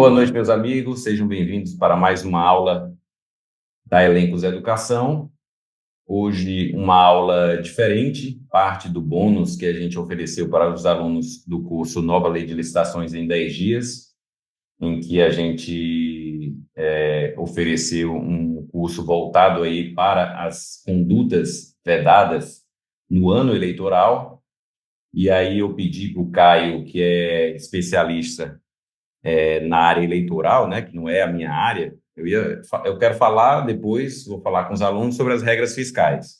Boa noite, meus amigos. Sejam bem-vindos para mais uma aula da Elencos Educação. Hoje, uma aula diferente, parte do bônus que a gente ofereceu para os alunos do curso Nova Lei de Licitações em 10 dias, em que a gente ofereceu um curso voltado aí para as condutas vedadas no ano eleitoral. E aí eu pedi para o Caio, que é especialista na área eleitoral, né, que não é a minha área, eu quero falar depois, vou falar com os alunos sobre as regras fiscais.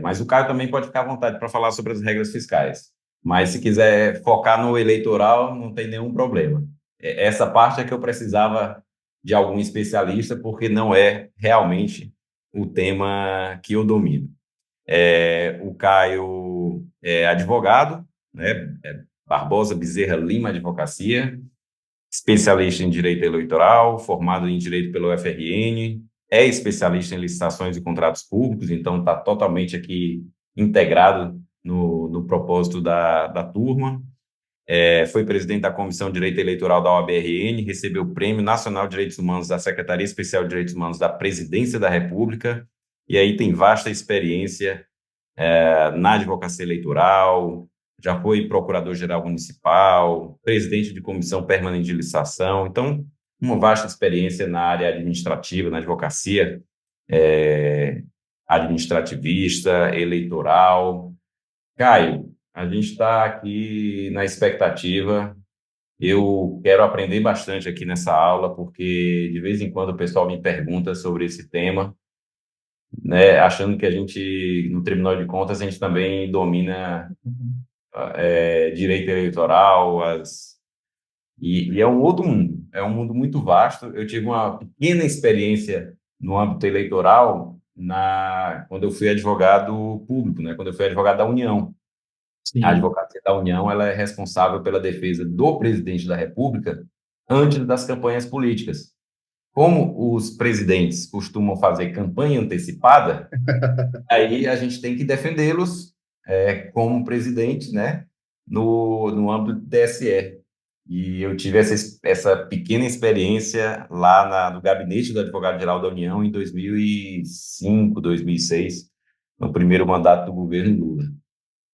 Mas o Caio também pode ficar à vontade para falar sobre as regras fiscais. Mas se quiser focar no eleitoral, não tem nenhum problema. Essa parte é que eu precisava de algum especialista, porque não é realmente o tema que eu domino. O Caio é advogado, né? Barbosa Bezerra Lima Advocacia, especialista em direito eleitoral, formado em direito pelo UFRN, é especialista em licitações e contratos públicos, então está totalmente aqui integrado no propósito da turma. Foi presidente da Comissão de Direito Eleitoral da OAB-RN, recebeu o Prêmio Nacional de Direitos Humanos da Secretaria Especial de Direitos Humanos da Presidência da República, e aí tem vasta experiência na advocacia eleitoral, já foi procurador-geral municipal, presidente de comissão permanente de licitação, então, uma vasta experiência na área administrativa, na advocacia, administrativista, eleitoral. Caio, a gente está aqui na expectativa. Eu quero aprender bastante aqui nessa aula, porque de vez em quando o pessoal me pergunta sobre esse tema, né, achando que a gente, no Tribunal de Contas, a gente também domina direito eleitoral, e é um outro mundo, é um mundo muito vasto. Eu tive uma pequena experiência no âmbito eleitoral quando eu fui advogado público, né, quando eu fui advogado da União. A Sim. advocacia da União, ela é responsável pela defesa do presidente da República antes das campanhas políticas. Como os presidentes costumam fazer campanha antecipada, aí a gente tem que defendê-los como presidente, né, no âmbito do TSE. E eu tive essa pequena experiência lá no gabinete do Advogado-Geral da União em 2005, 2006, no primeiro mandato do governo Lula.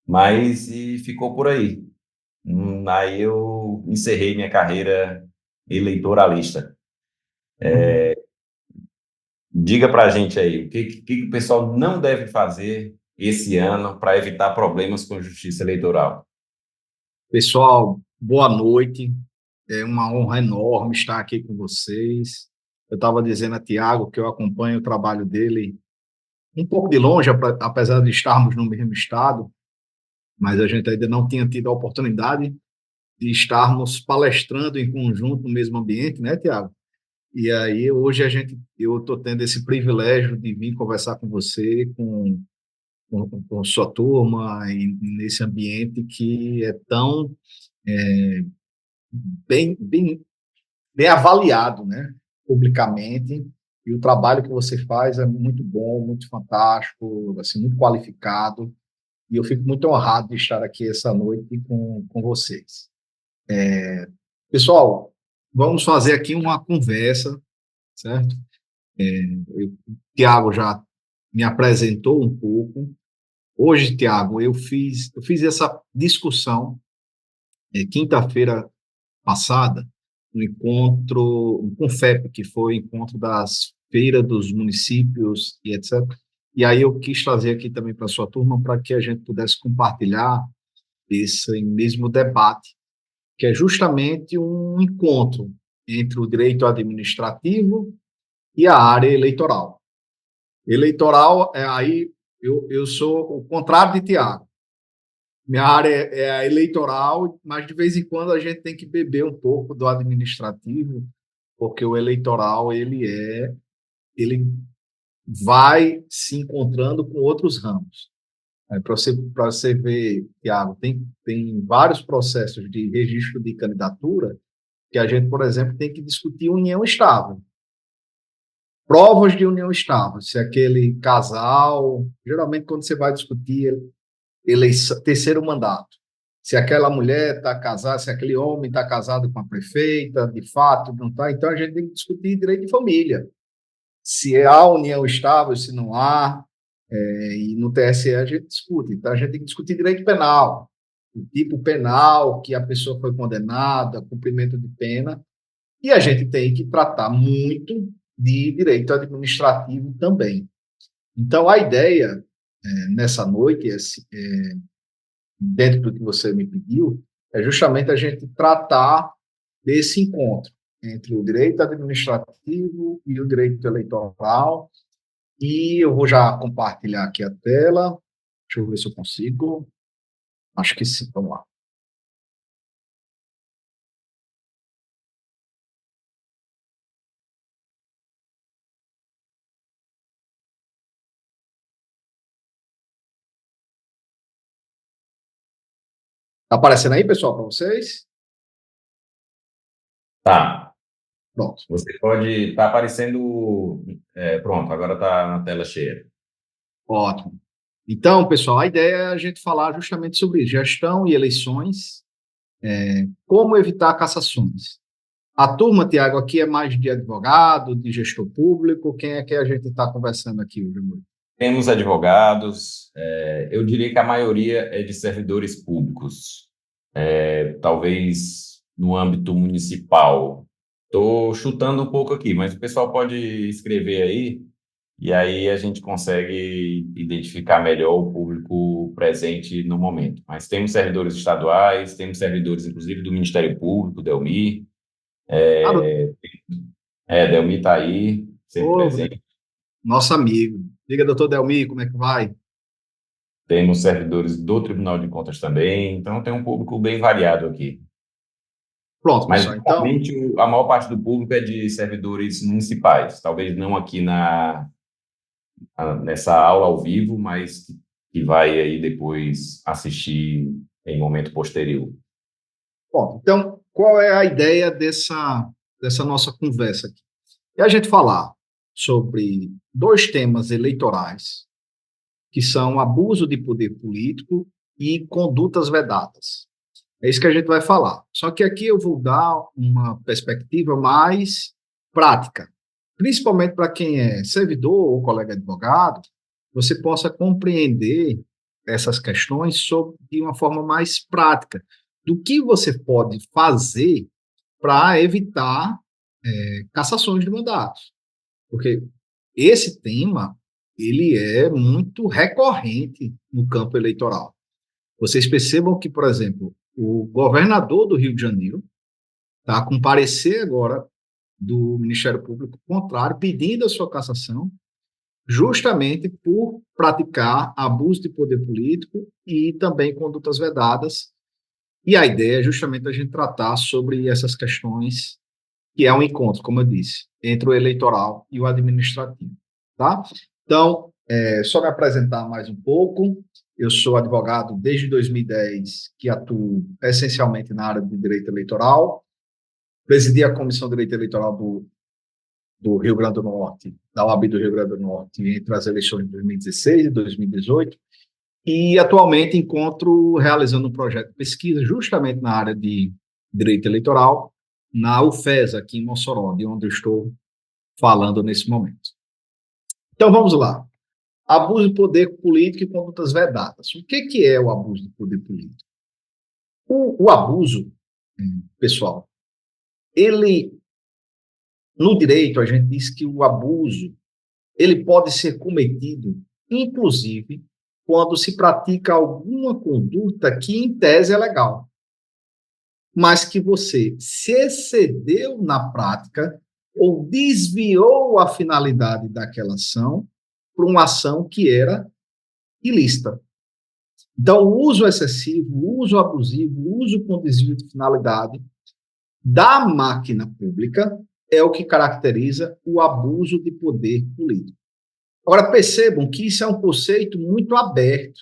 Mas e ficou por aí. Aí eu encerrei minha carreira eleitoralista. Diga para a gente aí, o que o pessoal não deve fazer esse ano para evitar problemas com justiça eleitoral? Pessoal, boa noite. É uma honra enorme estar aqui com vocês. Eu estava dizendo a Tiago que eu acompanho o trabalho dele um pouco de longe, apesar de estarmos no mesmo estado, mas a gente ainda não tinha tido a oportunidade de estarmos palestrando em conjunto no mesmo ambiente, né, Tiago? E aí hoje eu estou tendo esse privilégio de vir conversar com você, com sua turma, e nesse ambiente que é tão bem, bem, bem avaliado, né, publicamente, e o trabalho que você faz é muito bom, muito fantástico, assim, muito qualificado, e eu fico muito honrado de estar aqui essa noite com vocês. Pessoal, vamos fazer aqui uma conversa, certo? O Tiago já me apresentou um pouco. Hoje, Tiago, eu fiz essa discussão quinta-feira passada, no encontro, um Confep, que foi o encontro das feiras dos municípios e etc. E aí eu quis trazer aqui também para a sua turma para que a gente pudesse compartilhar esse mesmo debate, que é justamente um encontro entre o direito administrativo e a área eleitoral. Eleitoral, aí eu sou o contrário de Tiago. Minha área é a eleitoral, mas de vez em quando a gente tem que beber um pouco do administrativo, porque o eleitoral ele vai se encontrando com outros ramos. Para você ver, Tiago, tem vários processos de registro de candidatura que a gente, por exemplo, tem que discutir união estável. Provas de união estável, se aquele casal, geralmente quando você vai discutir eleição, terceiro mandato, se aquela mulher está casada, se aquele homem está casado com a prefeita, de fato, não está. Então, a gente tem que discutir direito de família. Se há união estável, se não há, e no TSE a gente discute. Então, a gente tem que discutir direito penal, o tipo penal que a pessoa foi condenada, cumprimento de pena, e a gente tem que tratar muito de direito administrativo também. Então, a ideia, nessa noite, dentro do que você me pediu, é justamente a gente tratar desse encontro entre o direito administrativo e o direito eleitoral. E eu vou já compartilhar aqui a tela. Deixa eu ver se eu consigo. Acho que sim, vamos lá. Está aparecendo aí, pessoal, para vocês? Tá. Pronto. Você pode. Tá aparecendo. Pronto, agora está na tela cheia. Ótimo. Então, pessoal, a ideia é a gente falar justamente sobre gestão e eleições, como evitar cassações. A turma, Tiago, aqui é mais de advogado, de gestor público. Quem é que a gente está conversando aqui hoje? Temos advogados, eu diria que a maioria é de servidores públicos, talvez no âmbito municipal. Estou chutando um pouco aqui, mas o pessoal pode escrever aí, e aí a gente consegue identificar melhor o público presente no momento. Mas temos servidores estaduais, temos servidores, inclusive, do Ministério Público, Delmi. Ah, Delmi está aí, sempre ô, presente. nosso amigo. Diga, doutor Delmi, como é que vai? Temos servidores do Tribunal de Contas também, então tem um público bem variado aqui. Pronto, Mas, pessoal. Então, normalmente, a maior parte do público é de servidores municipais, talvez não aqui nessa aula ao vivo, mas que vai aí depois assistir em momento posterior. bom, então, qual é a ideia dessa nossa conversa aqui? É a gente falar sobre dois temas eleitorais, que são abuso de poder político e condutas vedadas. É isso que a gente vai falar. Só que aqui eu vou dar uma perspectiva mais prática, principalmente para quem é servidor ou colega advogado, você possa compreender essas questões de uma forma mais prática, do que você pode fazer para evitar cassações de mandatos. Porque esse tema, ele é muito recorrente no campo eleitoral. Vocês percebam que, por exemplo, o governador do Rio de Janeiro está com parecer agora do Ministério Público contrário, pedindo a sua cassação, justamente por praticar abuso de poder político e também condutas vedadas. E a ideia é justamente a gente tratar sobre essas questões, que é um encontro, como eu disse, entre o eleitoral e o administrativo, tá? Então, só me apresentar mais um pouco. Eu sou advogado desde 2010, que atuo essencialmente na área de direito eleitoral. Presidi a Comissão de Direito Eleitoral do Rio Grande do Norte, da OAB do Rio Grande do Norte, entre as eleições de 2016 e 2018, e atualmente encontro realizando um projeto de pesquisa justamente na área de direito eleitoral, na UFES, aqui em Mossoró, de onde eu estou falando nesse momento. Então, vamos lá. Abuso de poder político e condutas vedadas. O que é o abuso de poder político? O abuso, pessoal, ele, no direito, a gente diz que o abuso, ele pode ser cometido, inclusive, quando se pratica alguma conduta que, em tese, é legal, mas que você se excedeu na prática ou desviou a finalidade daquela ação para uma ação que era ilícita. Então, o uso excessivo, o uso abusivo, o uso com desvio de finalidade da máquina pública é o que caracteriza o abuso de poder político. Agora, percebam que isso é um conceito muito aberto.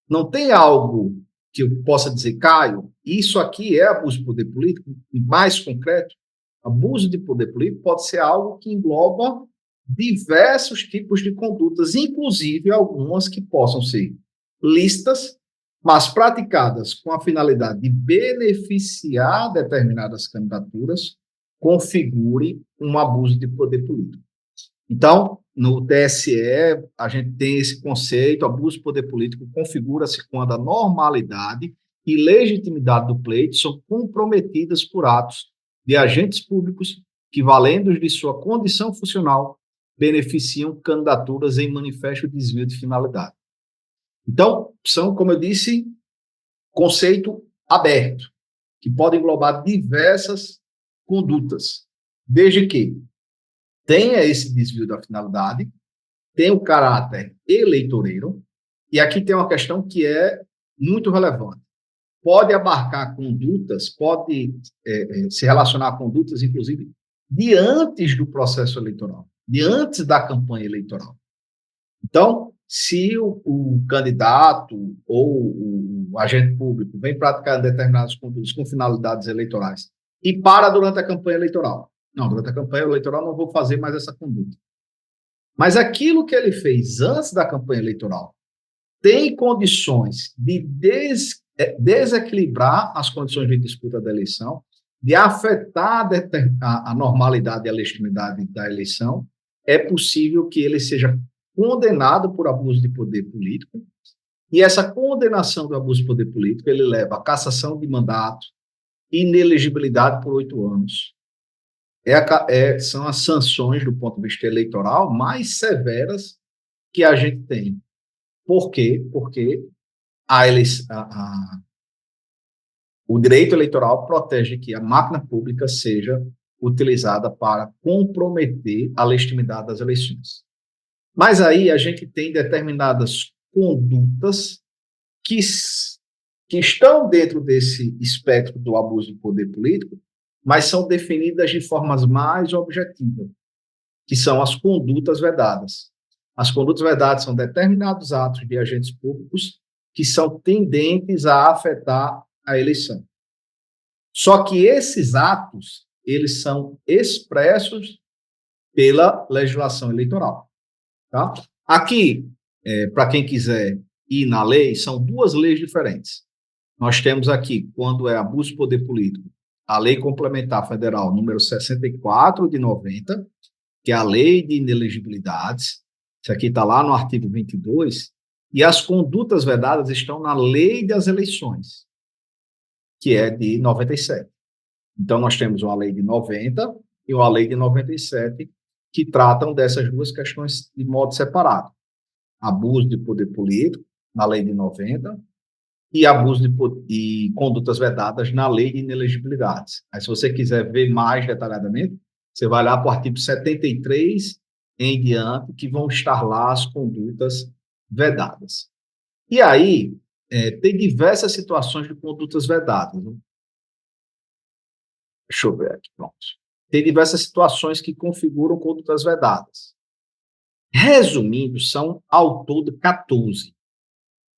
Não tem algo que eu possa dizer, Caio, isso aqui é abuso de poder político, mais concreto. Abuso de poder político pode ser algo que engloba diversos tipos de condutas, inclusive algumas que possam ser lícitas, mas praticadas com a finalidade de beneficiar determinadas candidaturas, configure um abuso de poder político. Então, no TSE, a gente tem esse conceito, abuso de poder político configura-se quando a normalidade e legitimidade do pleito são comprometidas por atos de agentes públicos que, valendo de sua condição funcional, beneficiam candidaturas em manifesto desvio de finalidade. Então, são, como eu disse, conceito aberto, que pode englobar diversas condutas, desde que tenha esse desvio da finalidade, tenha o caráter eleitoreiro, e aqui tem uma questão que é muito relevante. Pode abarcar condutas, pode se relacionar a condutas, inclusive, de antes do processo eleitoral, de antes da campanha eleitoral. Então, se o candidato ou o agente público vem praticar determinadas condutas com finalidades eleitorais e para durante a campanha eleitoral, não, durante a campanha eleitoral não vou fazer mais essa conduta. Mas aquilo que ele fez antes da campanha eleitoral tem condições de desequilibrar as condições de disputa da eleição, de afetar a normalidade e a legitimidade da eleição, é possível que ele seja condenado por abuso de poder político, e essa condenação do abuso de poder político, ele leva a cassação de mandato, inelegibilidade por 8 anos. São as sanções, do ponto de vista eleitoral, mais severas que a gente tem. Por quê? Porque o direito eleitoral protege que a máquina pública seja utilizada para comprometer a legitimidade das eleições. Mas aí a gente tem determinadas condutas que estão dentro desse espectro do abuso de poder político, mas são definidas de formas mais objetivas, que são as condutas vedadas. As condutas vedadas são determinados atos de agentes públicos que são tendentes a afetar a eleição. Só que esses atos, eles são expressos pela legislação eleitoral. Tá? Aqui, para quem quiser ir na lei, são 2 leis diferentes. Nós temos aqui, quando é abuso de poder político, a Lei Complementar Federal número 64 de 90, que é a Lei de Inelegibilidades. Isso aqui está lá no artigo 22, e as condutas vedadas estão na Lei das Eleições, que é de 97. Então, nós temos uma lei de 90 e uma lei de 97, que tratam dessas 2 questões de modo separado. Abuso de poder político, na lei de 90, e abuso e condutas vedadas na lei de inelegibilidades. Aí, se você quiser ver mais detalhadamente, você vai lá para o artigo 73 em diante, que vão estar lá as condutas vedadas. E aí, tem diversas situações de condutas vedadas. Né? Deixa eu ver aqui, pronto. Tem diversas situações que configuram condutas vedadas. Resumindo, são ao todo 14,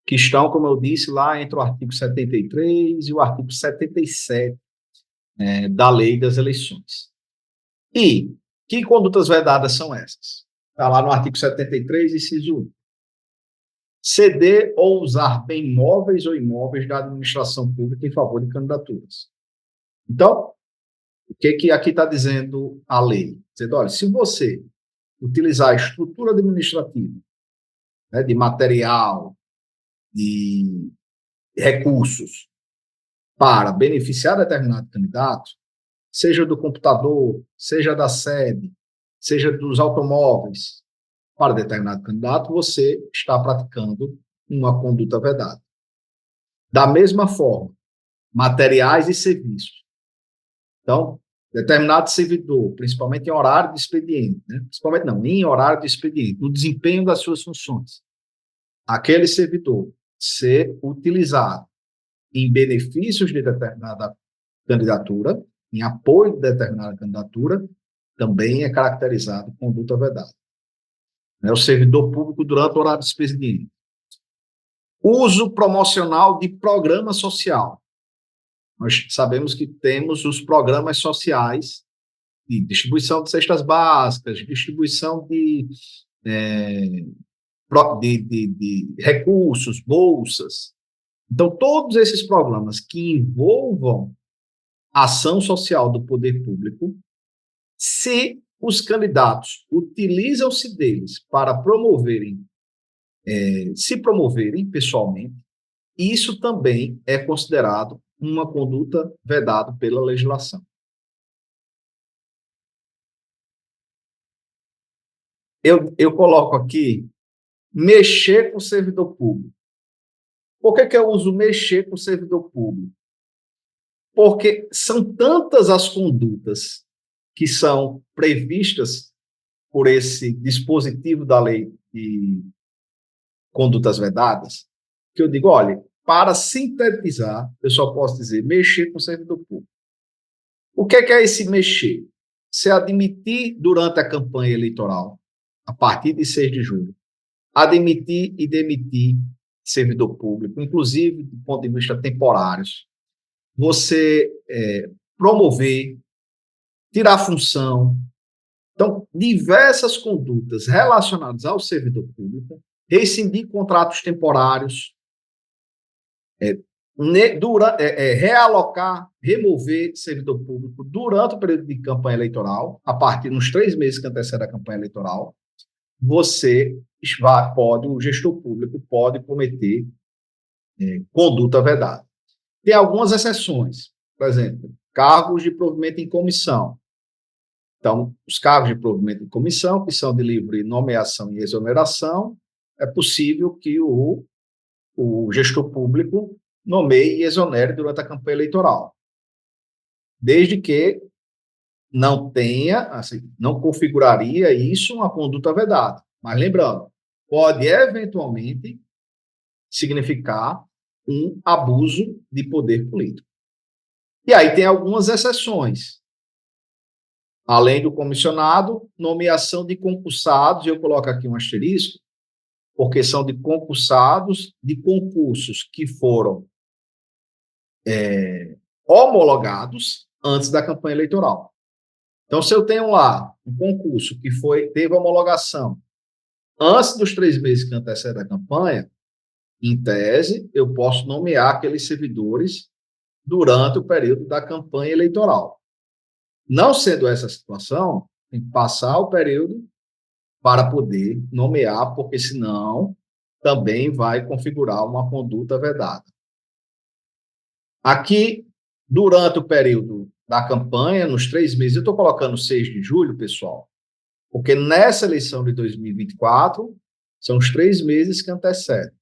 que estão, como eu disse, lá entre o artigo 73 e o artigo 77 da Lei das Eleições. E que condutas vedadas são essas? Está lá no artigo 73, inciso 1. Ceder ou usar bem móveis ou imóveis da administração pública em favor de candidaturas. Então, o que aqui está dizendo a lei? Dizendo, olha, se você utilizar a estrutura administrativa, né, de material, de recursos, para beneficiar determinado candidato, seja do computador, seja da sede, seja dos automóveis, para determinado candidato, você está praticando uma conduta vedada. Da mesma forma, materiais e serviços. Então, determinado servidor, principalmente em horário de expediente, né? Principalmente não, em horário de expediente, no desempenho das suas funções, aquele servidor ser utilizado em benefícios de determinada candidatura, em apoio de determinada candidatura, também é caracterizado como conduta vedada. É o servidor público durante o horário de expediente. Uso promocional de programa social. Nós sabemos que temos os programas sociais de distribuição de cestas básicas, distribuição de recursos, bolsas. Então, todos esses problemas que envolvam ação social do poder público, se os candidatos utilizam-se deles para se promoverem pessoalmente, isso também é considerado uma conduta vedada pela legislação. Eu coloco aqui mexer com o servidor público. Por que eu uso mexer com o servidor público? Porque são tantas as condutas que são previstas por esse dispositivo da lei de condutas vedadas, que eu digo, olha, para sintetizar, eu só posso dizer mexer com o servidor público. O que é esse mexer? Se admitir durante a campanha eleitoral, a partir de 6 de julho, admitir e demitir servidor público, inclusive do ponto de vista temporários, você promover, tirar função. Então, diversas condutas relacionadas ao servidor público, rescindir contratos temporários, realocar, remover servidor público durante o período de campanha eleitoral, a partir dos 3 meses que antecedem a campanha eleitoral, o gestor público pode cometer conduta vedada. Tem algumas exceções, por exemplo, cargos de provimento em comissão. Então, os cargos de provimento em comissão, que são de livre nomeação e exoneração, é possível que o gestor público nomeie e exonere durante a campanha eleitoral, desde que não tenha, assim, não configuraria isso uma conduta vedada. Mas lembrando, pode eventualmente significar um abuso de poder político. E aí tem algumas exceções. Além do comissionado, nomeação de concursados, e eu coloco aqui um asterisco, porque são de concursados de concursos que foram homologados antes da campanha eleitoral. Então, se eu tenho lá um concurso que teve homologação antes dos 3 meses que antecedem a campanha, em tese, eu posso nomear aqueles servidores durante o período da campanha eleitoral. Não sendo essa a situação, tem que passar o período para poder nomear, porque senão também vai configurar uma conduta vedada. Aqui, durante o período da campanha, nos 3 meses, eu estou colocando 6 de julho, pessoal, porque nessa eleição de 2024, são os 3 meses que antecedem.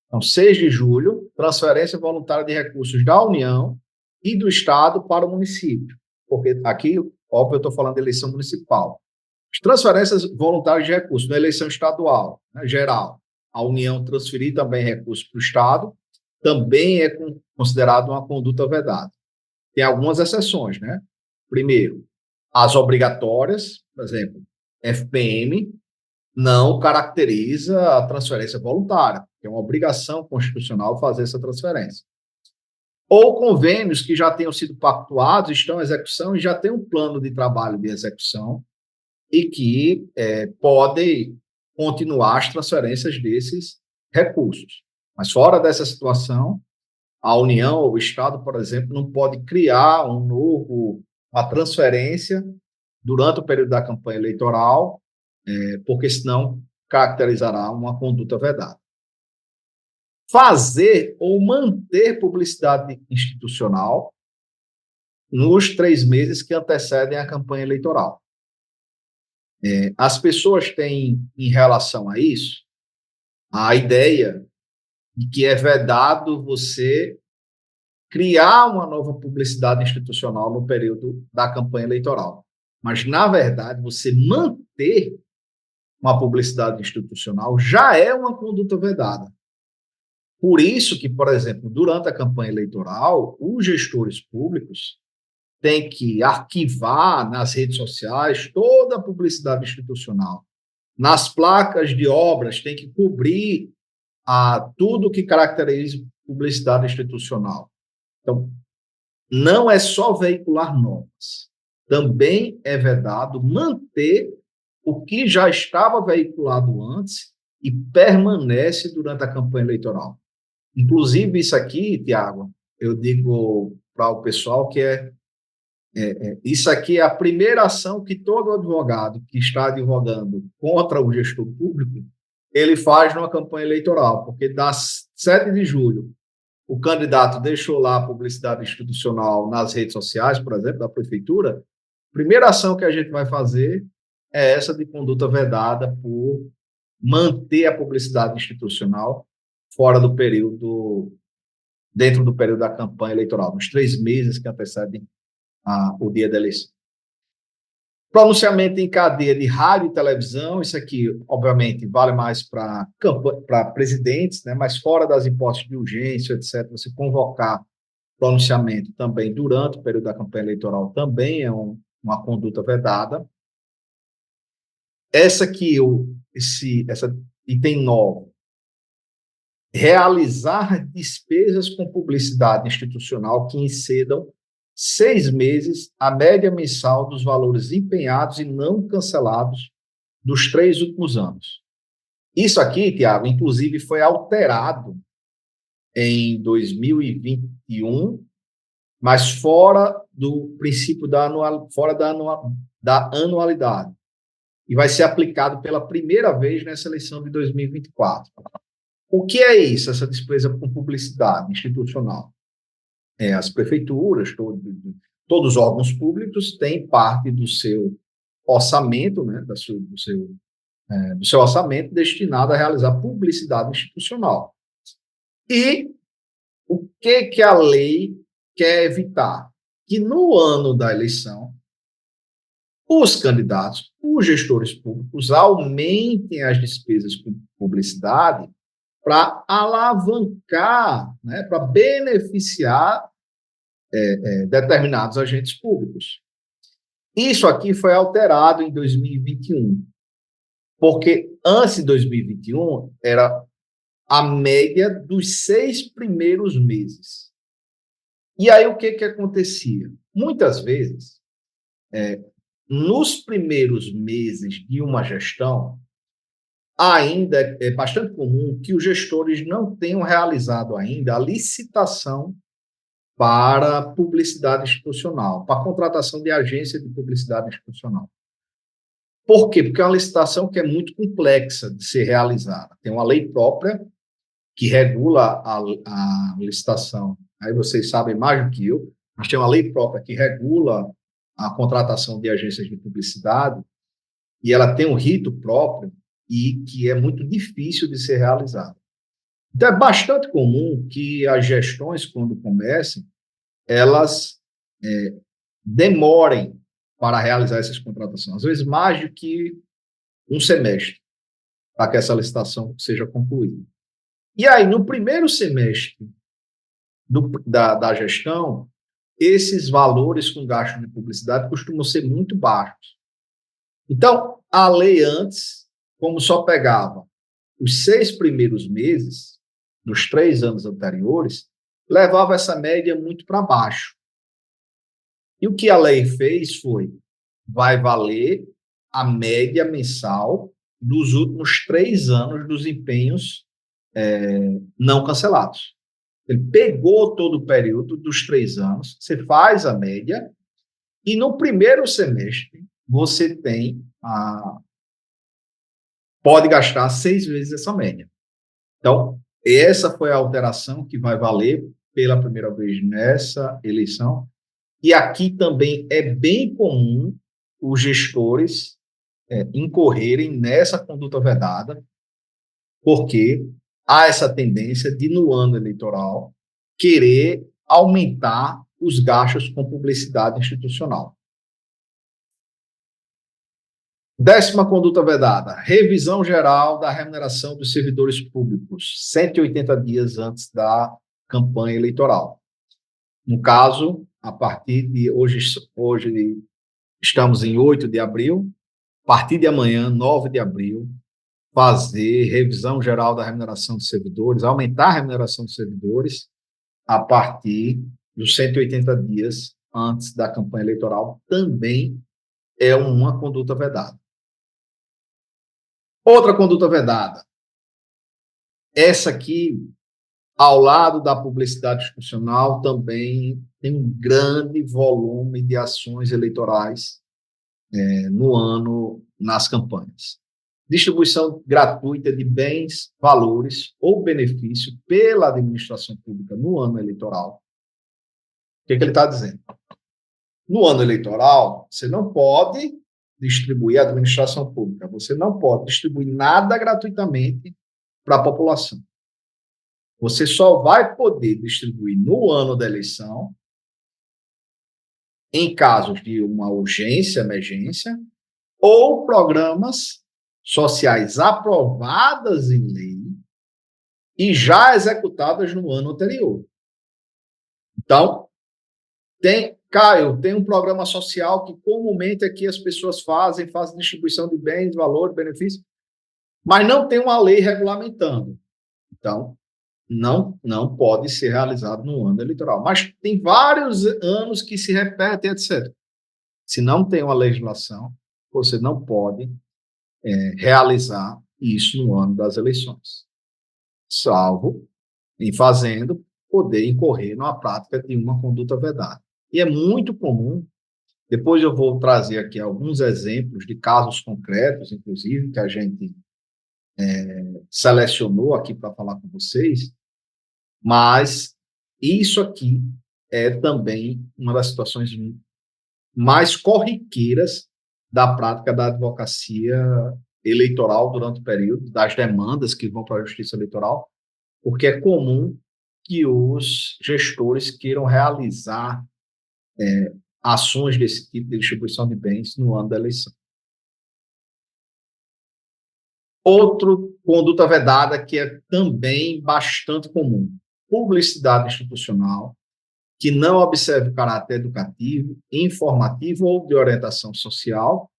Então, 6 de julho, transferência voluntária de recursos da União e do Estado para o município. Porque aqui, óbvio, eu estou falando de eleição municipal. As transferências voluntárias de recursos na eleição estadual, né, geral, a União transferir também recursos para o Estado, também é considerado uma conduta vedada. Tem algumas exceções, né? Primeiro, as obrigatórias, por exemplo, FPM, não caracteriza a transferência voluntária, é uma obrigação constitucional fazer essa transferência. Ou convênios que já tenham sido pactuados, estão em execução e já tem um plano de trabalho de execução e que podem continuar as transferências desses recursos. Mas fora dessa situação, a União ou o Estado, por exemplo, não pode criar uma transferência durante o período da campanha eleitoral, porque senão caracterizará uma conduta vedada. Fazer ou manter publicidade institucional nos 3 meses que antecedem a campanha eleitoral. As pessoas têm, em relação a isso, a ideia de que é vedado você criar uma nova publicidade institucional no período da campanha eleitoral. Mas, na verdade, você manter uma publicidade institucional já é uma conduta vedada. Por isso que, por exemplo, durante a campanha eleitoral, os gestores públicos têm que arquivar nas redes sociais toda a publicidade institucional. Nas placas de obras, tem que cobrir tudo que caracteriza publicidade institucional. Então, não é só veicular normas. Também é vedado manter o que já estava veiculado antes e permanece durante a campanha eleitoral. Inclusive, isso aqui, Tiago, eu digo para o pessoal que isso aqui é a primeira ação que todo advogado que está advogando contra o gestor público, ele faz numa campanha eleitoral, porque das 7 de julho, o candidato deixou lá a publicidade institucional nas redes sociais, por exemplo, da prefeitura, a primeira ação que a gente vai fazer é essa de conduta vedada por manter a publicidade institucional fora do período, dentro do período da campanha eleitoral, nos 3 meses que antecedem o dia da eleição. Pronunciamento em cadeia de rádio e televisão, isso aqui, obviamente, vale mais para presidentes, né, mas fora das hipóteses de urgência, etc., você convocar pronunciamento também durante o período da campanha eleitoral também é uma conduta vedada. Essa aqui, essa item 9, realizar despesas com publicidade institucional que excedam 6 meses a média mensal dos valores empenhados e não cancelados dos 3 últimos anos. Isso aqui, Tiago, inclusive foi alterado em 2021, mas fora do princípio da anualidade. E vai ser aplicado pela primeira vez nessa eleição de 2024. O que é isso, essa despesa com publicidade institucional? As prefeituras, todos os órgãos públicos têm parte do seu orçamento, né, do seu orçamento destinado a realizar publicidade institucional. E o que a lei quer evitar? Que no ano da eleição, os candidatos, os gestores públicos, aumentem as despesas com publicidade para alavancar, né, para beneficiar determinados agentes públicos. Isso aqui foi alterado em 2021, porque antes de 2021 era a média dos 6 primeiros meses. E aí o que acontecia? Muitas vezes, nos primeiros meses de uma gestão, ainda é bastante comum que os gestores não tenham realizado ainda a licitação para publicidade institucional, para a contratação de agência de publicidade institucional. Por quê? Porque é uma licitação que é muito complexa de ser realizada. Tem uma lei própria que regula a licitação. Aí vocês sabem mais do que eu, mas tem uma lei própria que regula a contratação de agências de publicidade e ela tem um rito próprio e que é muito difícil de ser realizado. Então, é bastante comum que as gestões, quando comecem, elas demorem para realizar essas contratações, às vezes mais do que um semestre, para que essa licitação seja concluída. E aí, no primeiro semestre da gestão, esses valores com gasto de publicidade costumam ser muito baixos. Então, a lei antes, como só pegava os 6 primeiros meses dos 3 anos anteriores, levava essa média muito para baixo. E o que a lei fez vai valer a média mensal dos últimos 3 anos dos empenhos não cancelados. Ele pegou todo o período dos 3 anos, você faz a média, e no primeiro semestre você pode gastar 6 vezes essa média. Então, essa foi a alteração que vai valer pela primeira vez nessa eleição. E aqui também é bem comum os gestores incorrerem nessa conduta vedada, porque há essa tendência de, no ano eleitoral, querer aumentar os gastos com publicidade institucional. 10ª conduta vedada, revisão geral da remuneração dos servidores públicos, 180 dias antes da campanha eleitoral. No caso, a partir de hoje estamos em 8 de abril, a partir de amanhã, 9 de abril, fazer revisão geral da remuneração dos servidores, aumentar a remuneração dos servidores a partir dos 180 dias antes da campanha eleitoral, também é uma conduta vedada. Outra conduta vedada. Essa aqui ao lado da publicidade institucional, também tem um grande volume de ações eleitorais no ano nas campanhas. Distribuição gratuita de bens, valores ou benefício pela administração pública no ano eleitoral. O que ele está dizendo? No ano eleitoral, você não pode distribuir a administração pública, você não pode distribuir nada gratuitamente para a população. Você só vai poder distribuir no ano da eleição, em casos de uma urgência, emergência, ou programas sociais aprovadas em lei e já executadas no ano anterior. Então, Caio, tem um programa social que comumente aqui as pessoas fazem distribuição de bens, valores, benefícios, mas não tem uma lei regulamentando. Então, não pode ser realizado no ano eleitoral. Mas tem vários anos que se repetem, etc. Se não tem uma legislação, você não pode realizar isso no ano das eleições, salvo, em fazendo, poder incorrer numa prática de uma conduta vedada. E é muito comum, depois eu vou trazer aqui alguns exemplos de casos concretos, inclusive, que a gente selecionou aqui para falar com vocês, mas isso aqui é também uma das situações mais corriqueiras da prática da advocacia eleitoral durante o período, das demandas que vão para a justiça eleitoral, porque é comum que os gestores queiram realizar ações desse tipo de distribuição de bens no ano da eleição. Outro conduta vedada que é também bastante comum, publicidade institucional, que não observe o caráter educativo, informativo ou de orientação social,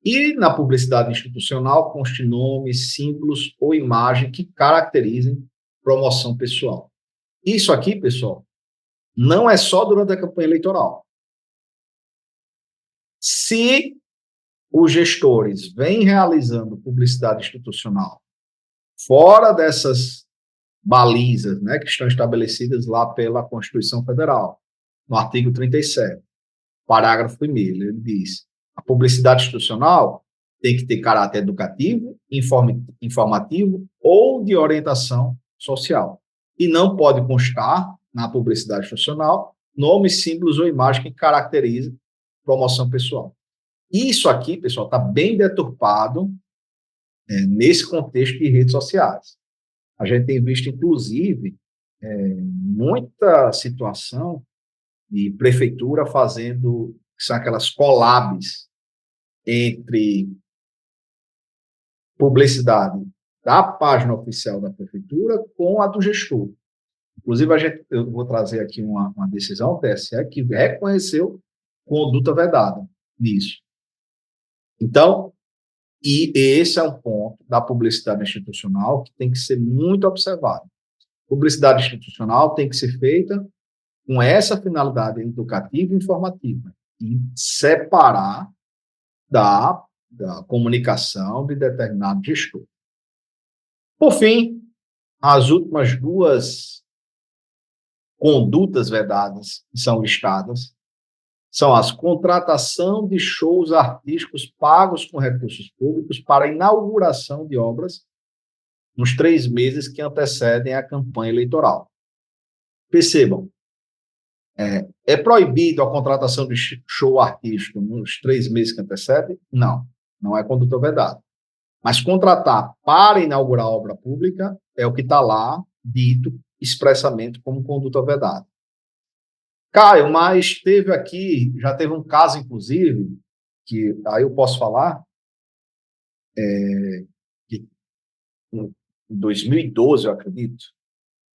e na publicidade institucional conste nomes, símbolos ou imagem que caracterizem promoção pessoal. Isso aqui, pessoal, não é só durante a campanha eleitoral. Se os gestores vêm realizando publicidade institucional fora dessas balizas, né, que estão estabelecidas lá pela Constituição Federal, no artigo 37, parágrafo 1º, ele diz: a publicidade institucional tem que ter caráter educativo, informativo ou de orientação social. E não pode constar na publicidade institucional nomes, símbolos ou imagem que caracterizem promoção pessoal. Isso aqui, pessoal, está bem deturpado nesse contexto de redes sociais. A gente tem visto, inclusive, muita situação de prefeitura fazendo, que são aquelas collabs entre publicidade da página oficial da prefeitura com a do gestor. Inclusive, eu vou trazer aqui uma decisão do TSE que reconheceu conduta vedada nisso. Então, e esse é um ponto da publicidade institucional que tem que ser muito observado. Publicidade institucional tem que ser feita com essa finalidade educativa e informativa, e separar da comunicação de determinado gestor. Por fim, as últimas duas condutas vedadas que são listadas são as contratação de shows artísticos pagos com recursos públicos para inauguração de obras nos 3 meses que antecedem a campanha eleitoral. Percebam, é proibido a contratação de show artístico nos 3 meses que antecedem? Não é conduta vedada. Mas contratar para inaugurar obra pública é o que está lá dito expressamente como conduta vedada. Caio, mas já teve um caso, inclusive, que aí eu posso falar, que em 2012, eu acredito,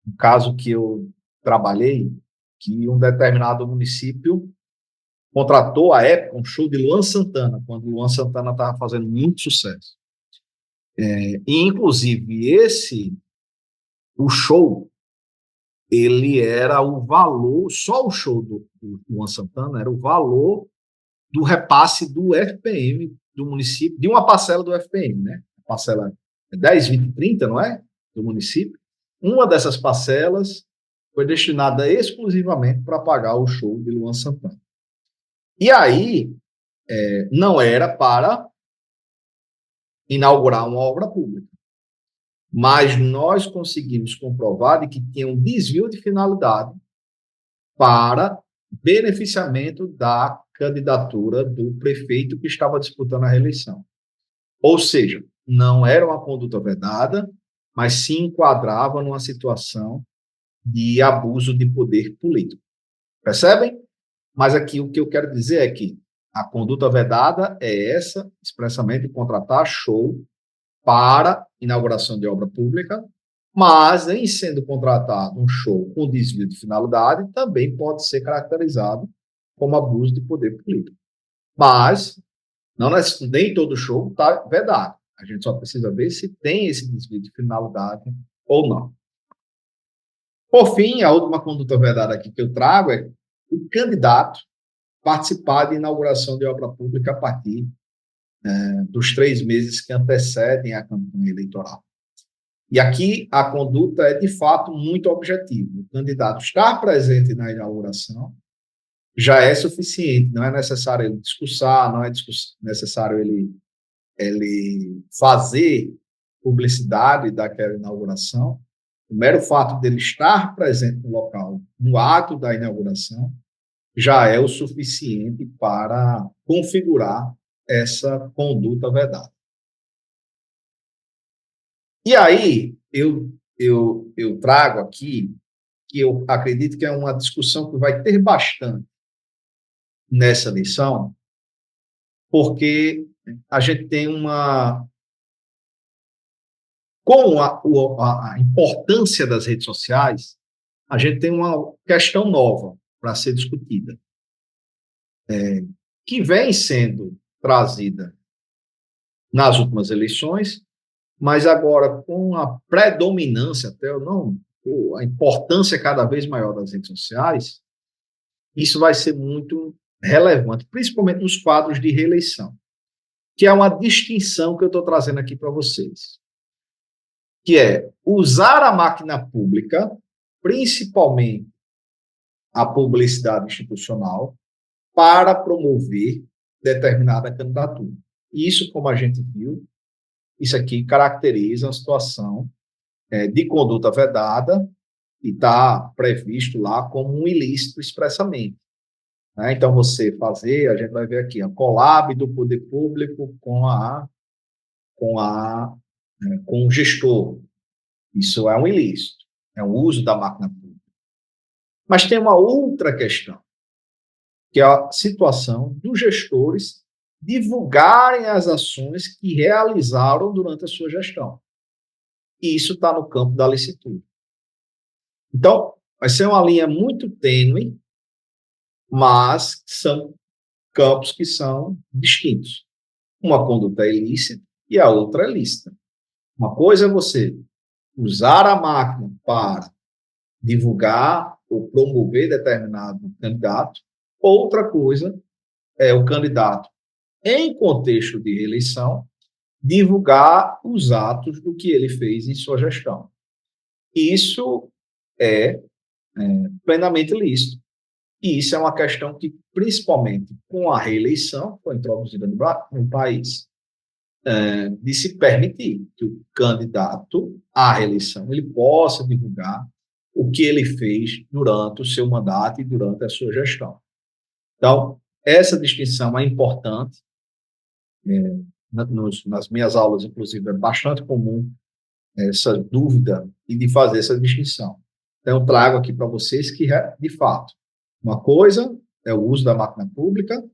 um caso que eu trabalhei, que um determinado município contratou, à época, um show de Luan Santana, quando Luan Santana estava fazendo muito sucesso. E, inclusive, o show, ele era o valor, só o show do Luan Santana era o valor do repasse do FPM do município, de uma parcela do FPM, né? A parcela é 10, 20, 30, não é? Do município. uma dessas parcelas foi destinada exclusivamente para pagar o show de Luan Santana. E aí, não era para inaugurar uma obra pública, mas nós conseguimos comprovar de que tinha um desvio de finalidade para beneficiamento da candidatura do prefeito que estava disputando a reeleição. Ou seja, não era uma conduta vedada, mas se enquadrava numa situação de abuso de poder político. Percebem? Mas aqui o que eu quero dizer é que a conduta vedada é essa, expressamente contratar show para inauguração de obra pública, mas em sendo contratado um show com desvio de finalidade, também pode ser caracterizado como abuso de poder político. Mas não, nem todo show está vedado. A gente só precisa ver se tem esse desvio de finalidade ou não. Por fim, a última conduta vedada aqui que eu trago é o candidato participar de inauguração de obra pública a partir dos 3 meses que antecedem a campanha eleitoral. E aqui a conduta é, de fato, muito objetiva. O candidato estar presente na inauguração já é suficiente, não é necessário ele discursar, não é necessário ele fazer publicidade daquela inauguração. O mero fato dele estar presente no local, no ato da inauguração, já é o suficiente para configurar essa conduta vedada. E aí, eu trago aqui, que eu acredito que é uma discussão que vai ter bastante nessa lição, porque a gente tem com a importância das redes sociais, a gente tem uma questão nova para ser discutida, que vem sendo trazida nas últimas eleições, mas agora com a predominância, até não, a importância cada vez maior das redes sociais, isso vai ser muito relevante, principalmente nos quadros de reeleição, que é uma distinção que eu estou trazendo aqui para vocês, que é usar a máquina pública, principalmente a publicidade institucional, para promover determinada candidatura. E isso, como a gente viu, isso aqui caracteriza uma situação de conduta vedada e está previsto lá como um ilícito expressamente. Né? Então, você fazer, a gente vai ver aqui, a collab do poder público com o gestor. Isso é um ilícito, é o uso da máquina pública. Mas tem uma outra questão, que é a situação dos gestores divulgarem as ações que realizaram durante a sua gestão. E isso está no campo da licitude. Então, vai ser uma linha muito tênue, mas são campos que são distintos. Uma conduta é ilícita e a outra é lícita. Uma coisa é você usar a máquina para divulgar ou promover determinado candidato, outra coisa é o candidato, em contexto de reeleição, divulgar os atos do que ele fez em sua gestão. Isso é plenamente lícito. E isso é uma questão que, principalmente com a reeleição, que foi introduzida no país, de se permitir que o candidato à reeleição ele possa divulgar o que ele fez durante o seu mandato e durante a sua gestão. Então, essa distinção é importante. Nas minhas aulas, inclusive, é bastante comum essa dúvida e de fazer essa distinção. Então, eu trago aqui para vocês que, de fato, uma coisa é o uso da máquina pública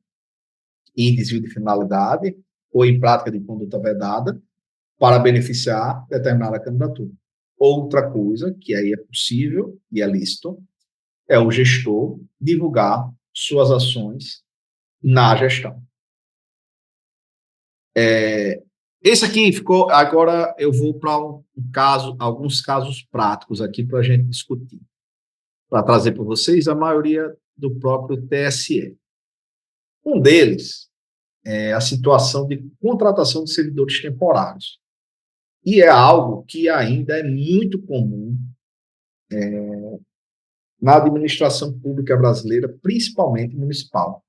em desvio de finalidade ou em prática de conduta vedada para beneficiar determinada candidatura. Outra coisa, que aí é possível e é lícito, é o gestor divulgar suas ações na gestão. Esse aqui ficou. Agora eu vou para alguns casos práticos aqui para a gente discutir, para trazer para vocês a maioria do próprio TSE. Um deles é a situação de contratação de servidores temporários. E é algo que ainda é muito comum na administração pública brasileira, principalmente municipal.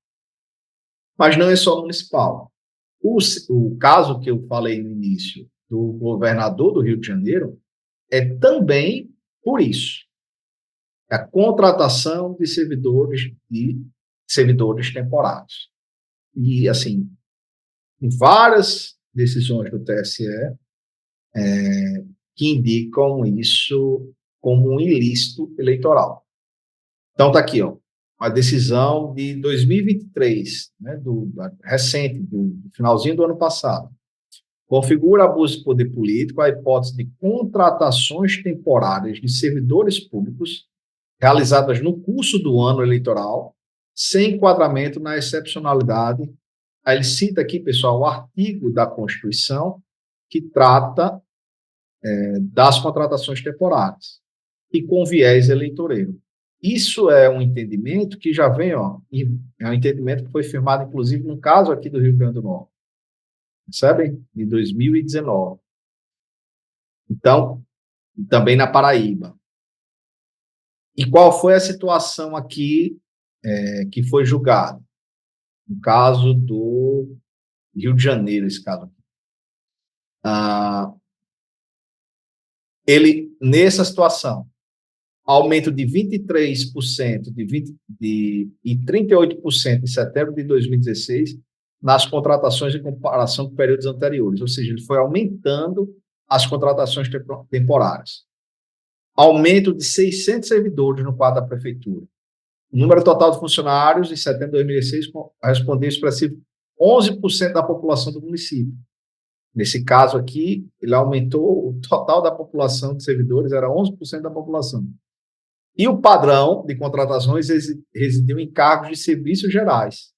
Mas não é só municipal. O caso que eu falei no início do governador do Rio de Janeiro é também por isso. A contratação de servidores temporários. E, assim, em várias decisões do TSE que indicam isso como um ilícito eleitoral. Então, está aqui, ó, a decisão de 2023, né, recente, do finalzinho do ano passado, configura abuso de poder político a hipótese de contratações temporárias de servidores públicos realizadas no curso do ano eleitoral, sem enquadramento na excepcionalidade. Aí ele cita aqui, pessoal, o artigo da Constituição que trata das contratações temporárias e com viés eleitoreiro. Isso é um entendimento que já vem, ó, é um entendimento que foi firmado, inclusive, num caso aqui do Rio Grande do Norte, percebem? Em 2019. Então, também na Paraíba. E qual foi a situação aqui que foi julgada? No caso do Rio de Janeiro, esse caso aqui. Ele, nessa situação, aumento de 23% e 38% em setembro de 2016 nas contratações em comparação com períodos anteriores, ou seja, ele foi aumentando as contratações temporárias. Aumento de 600 servidores no quadro da prefeitura. O número total de funcionários em setembro de 2016 correspondeu expressivo 11% da população do município. Nesse caso aqui, ele aumentou o total da população de servidores, era 11% da população. E o padrão de contratações residiu em cargos de serviços gerais,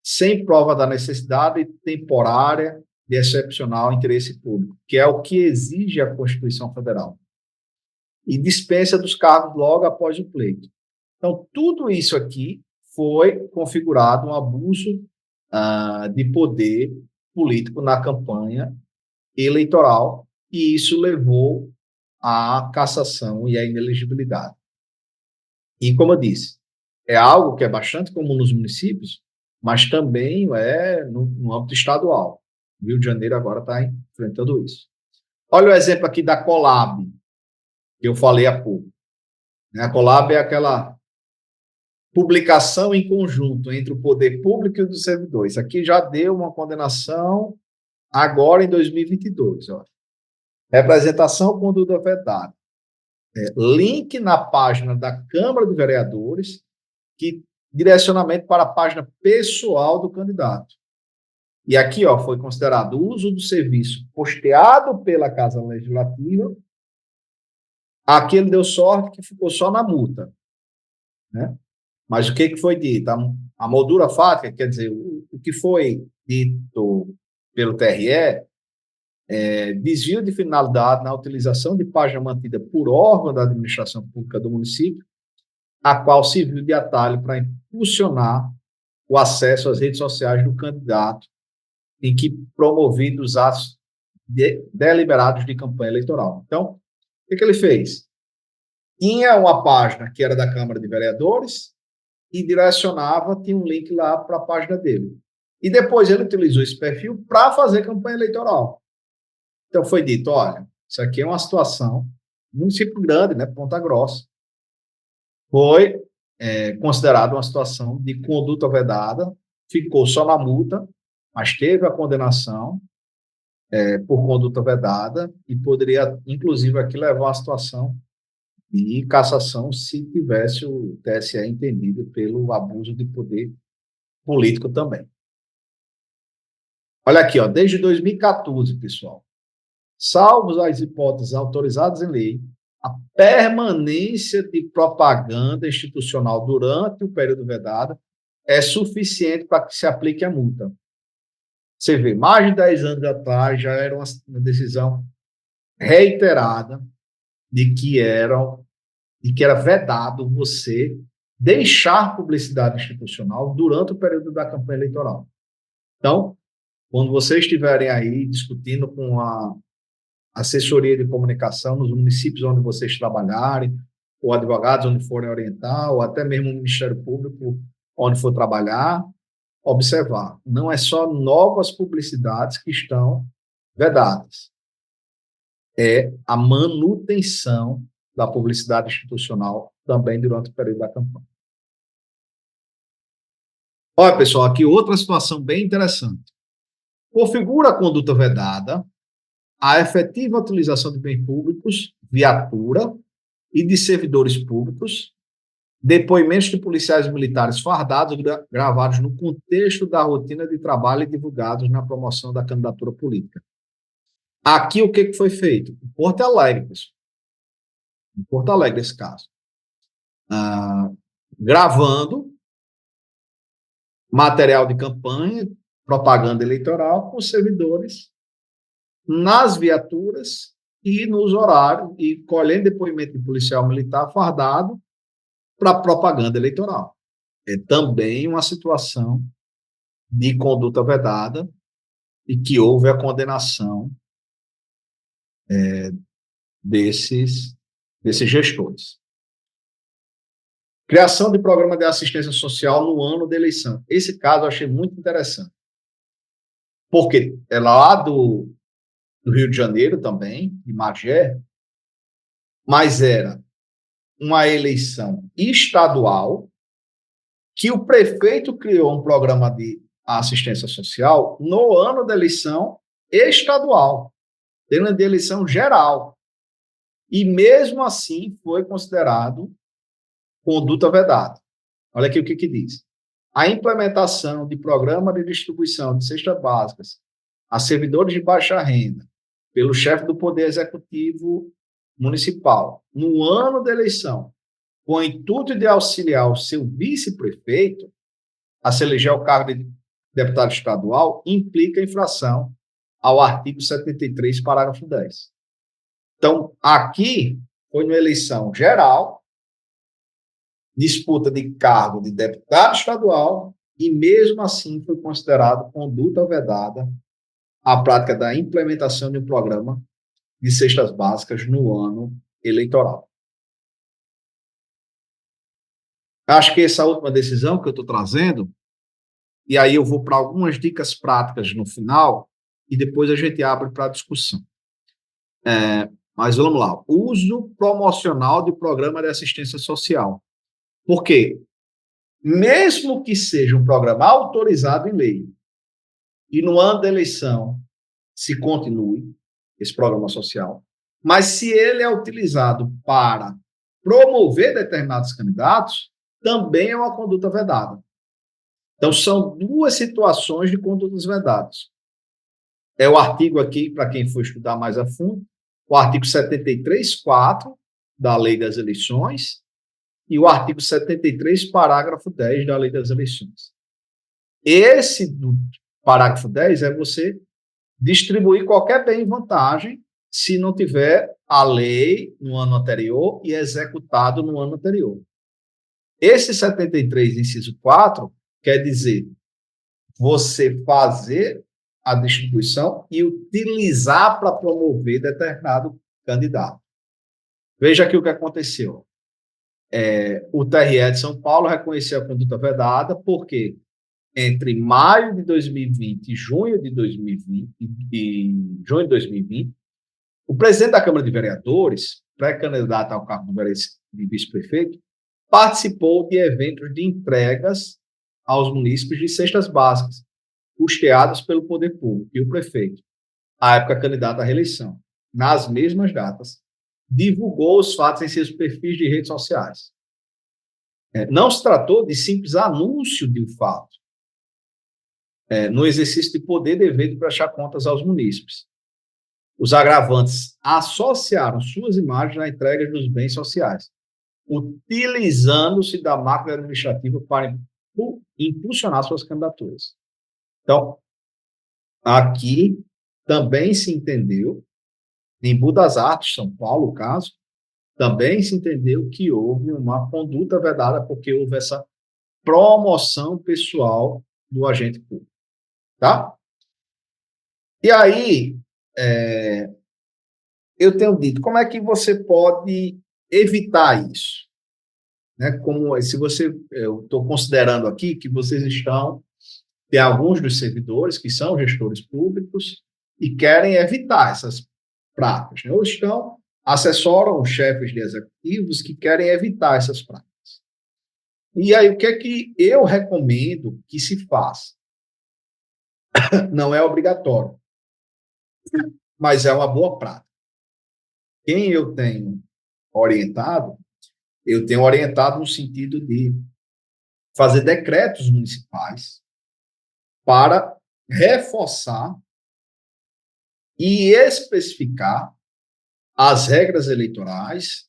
sem prova da necessidade temporária de excepcional interesse público, que é o que exige a Constituição Federal. E dispensa dos cargos logo após o pleito. Então, tudo isso aqui foi configurado um abuso de poder político na campanha eleitoral, e isso levou à cassação e à inelegibilidade. E, como eu disse, é algo que é bastante comum nos municípios, mas também é no âmbito estadual. O Rio de Janeiro agora está enfrentando isso. Olha o exemplo aqui da Colab, que eu falei há pouco. A Colab é aquela publicação em conjunto entre o poder público e o dos servidores. Aqui já deu uma condenação agora em 2022. Ó. Representação conduta vedada. Link na página da Câmara de Vereadores, que direcionamento para a página pessoal do candidato. E aqui, ó, foi considerado o uso do serviço posteado pela Casa Legislativa. Aqui ele deu sorte que ficou só na multa, né? Mas o que foi dito? A moldura fática, quer dizer, o que foi dito pelo TRE, desvio de finalidade na utilização de página mantida por órgão da administração pública do município, a qual serviu de atalho para impulsionar o acesso às redes sociais do candidato, em que promovido os atos deliberados de campanha eleitoral. Então, o que ele fez? Tinha uma página que era da Câmara de Vereadores e direcionava, tinha um link lá para a página dele. E depois ele utilizou esse perfil para fazer campanha eleitoral. Então foi dito, olha, isso aqui é uma situação, município grande, né, Ponta Grossa, foi considerado uma situação de conduta vedada, ficou só na multa, mas teve a condenação por conduta vedada e poderia, inclusive, aqui levar a situação de cassação se tivesse o TSE entendido pelo abuso de poder político também. Olha aqui, ó, desde 2014, pessoal, salvo as hipóteses autorizadas em lei, a permanência de propaganda institucional durante o período vedado é suficiente para que se aplique a multa. Você vê, mais de 10 anos atrás já era uma decisão reiterada de que era vedado você deixar publicidade institucional durante o período da campanha eleitoral. Então, quando vocês estiverem aí discutindo com a assessoria de comunicação nos municípios onde vocês trabalharem, ou advogados onde forem orientar, ou até mesmo o Ministério Público onde for trabalhar, observar. Não é só novas publicidades que estão vedadas, é a manutenção da publicidade institucional também durante o período da campanha. Olha, pessoal, aqui outra situação bem interessante. Configura a conduta vedada a efetiva utilização de bens públicos, viatura e de servidores públicos, depoimentos de policiais militares fardados gravados no contexto da rotina de trabalho e divulgados na promoção da candidatura política. Aqui o que foi feito? Em Porto Alegre, pessoal. Em Porto Alegre, nesse caso. Gravando material de campanha, propaganda eleitoral com servidores nas viaturas e nos horários, e colhendo depoimento de policial militar fardado para propaganda eleitoral. É também uma situação de conduta vedada e que houve a condenação desses gestores. Criação de programa de assistência social no ano da eleição. Esse caso eu achei muito interessante, porque é lá do Rio de Janeiro também, de Magé, mas era uma eleição estadual que o prefeito criou um programa de assistência social no ano da eleição estadual, tendo de eleição geral. E mesmo assim foi considerado conduta vedada. Olha aqui o que diz. A implementação de programa de distribuição de cestas básicas a servidores de baixa renda pelo chefe do Poder Executivo Municipal no ano da eleição, com o intuito de auxiliar o seu vice-prefeito a se eleger ao cargo de deputado estadual, implica infração ao artigo 73, parágrafo 10. Então, aqui foi uma eleição geral, disputa de cargo de deputado estadual, e mesmo assim foi considerado conduta vedada a prática da implementação de um programa de cestas básicas no ano eleitoral. Acho que essa última decisão que eu estou trazendo, e aí eu vou para algumas dicas práticas no final, e depois a gente abre para a discussão. Mas vamos lá. Uso promocional de programa de assistência social. Por quê? Mesmo que seja um programa autorizado em lei, e no ano da eleição se continue esse programa social, mas se ele é utilizado para promover determinados candidatos, também é uma conduta vedada. Então, são duas situações de condutas vedadas. É o artigo aqui, para quem for estudar mais a fundo, o artigo 73.4 da Lei das Eleições e o artigo 73, parágrafo 10 da Lei das Eleições. Esse do parágrafo 10 é você distribuir qualquer bem em vantagem se não tiver a lei no ano anterior e executado no ano anterior. Esse 73, inciso 4, quer dizer você fazer a distribuição e utilizar para promover determinado candidato. Veja aqui o que aconteceu. O TRE de São Paulo reconheceu a conduta vedada porque entre maio de 2020 e junho de 2020, o presidente da Câmara de Vereadores, pré-candidato ao cargo de vice-prefeito, participou de eventos de entregas aos munícipes de cestas básicas, custeadas pelo poder público, e o prefeito, à época candidato à reeleição, nas mesmas datas, divulgou os fatos em seus perfis de redes sociais. Não se tratou de simples anúncio de um fato, no exercício de poder devido de prestar contas aos munícipes. Os agravantes associaram suas imagens na entrega dos bens sociais, utilizando-se da máquina administrativa para impulsionar suas candidaturas. Então, aqui também se entendeu, em Budas Artes, São Paulo, o caso, também se entendeu que houve uma conduta vedada porque houve essa promoção pessoal do agente público. Tá? E aí, eu tenho dito, como é que você pode evitar isso, né? Como se você, eu estou considerando aqui que vocês estão, tem alguns dos servidores que são gestores públicos e querem evitar essas práticas, né? Ou estão, assessoram os chefes de executivos que querem evitar essas práticas. E aí, o que é que eu recomendo que se faça? Não é obrigatório, mas é uma boa prática. Quem eu tenho orientado no sentido de fazer decretos municipais para reforçar e especificar as regras eleitorais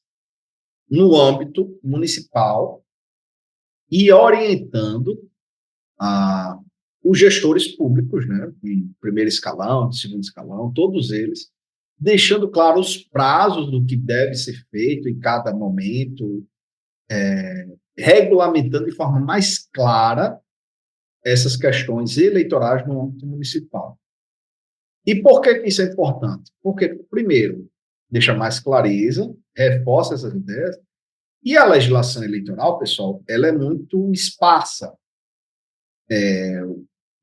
no âmbito municipal e orientando os gestores públicos, né, de primeiro escalão, de segundo escalão, todos eles, deixando claro os prazos do que deve ser feito em cada momento, regulamentando de forma mais clara essas questões eleitorais no âmbito municipal. E por que isso é importante? Porque, primeiro, deixa mais clareza, reforça essas ideias, e a legislação eleitoral, pessoal, ela é muito esparsa.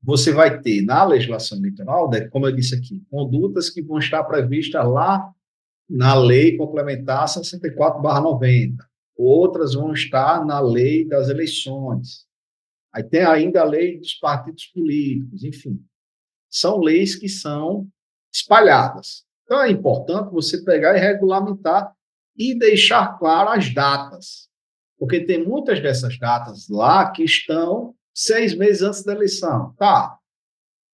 Você vai ter na legislação eleitoral, né, como eu disse aqui, condutas que vão estar previstas lá na Lei Complementar 64/90, outras vão estar na Lei das Eleições. Aí tem ainda a Lei dos Partidos Políticos, enfim. São leis que são espalhadas. Então, é importante você pegar e regulamentar e deixar claro as datas, porque tem muitas dessas datas lá que estão 6 meses antes da eleição. Tá,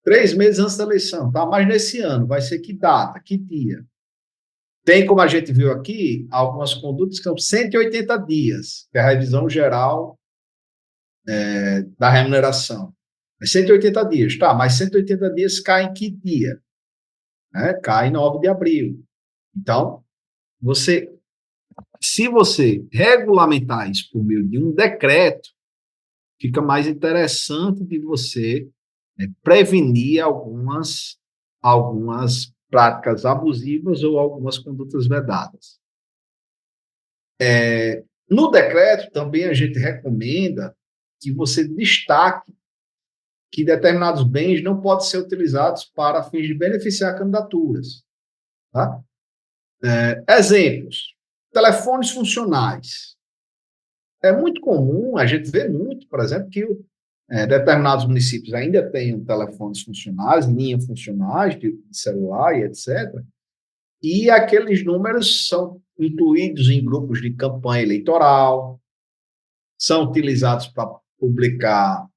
3 meses antes da eleição. Tá, mas nesse ano vai ser que data, que dia? Tem, como a gente viu aqui, algumas condutas que são 180 dias, que é a revisão geral da remuneração. 180 dias, tá, mas 180 dias cai em que dia? Cai em 9 de abril. Então, se você regulamentar isso por meio de um decreto, fica mais interessante de você prevenir algumas práticas abusivas ou algumas condutas vedadas. No decreto, também a gente recomenda que você destaque que determinados bens não podem ser utilizados para fins de beneficiar candidaturas. Tá? Exemplos: telefones funcionais. É muito comum, a gente vê muito, por exemplo, que determinados municípios ainda tenham telefones funcionais, linhas funcionais de celular e etc. E aqueles números são incluídos em grupos de campanha eleitoral, são utilizados para publicar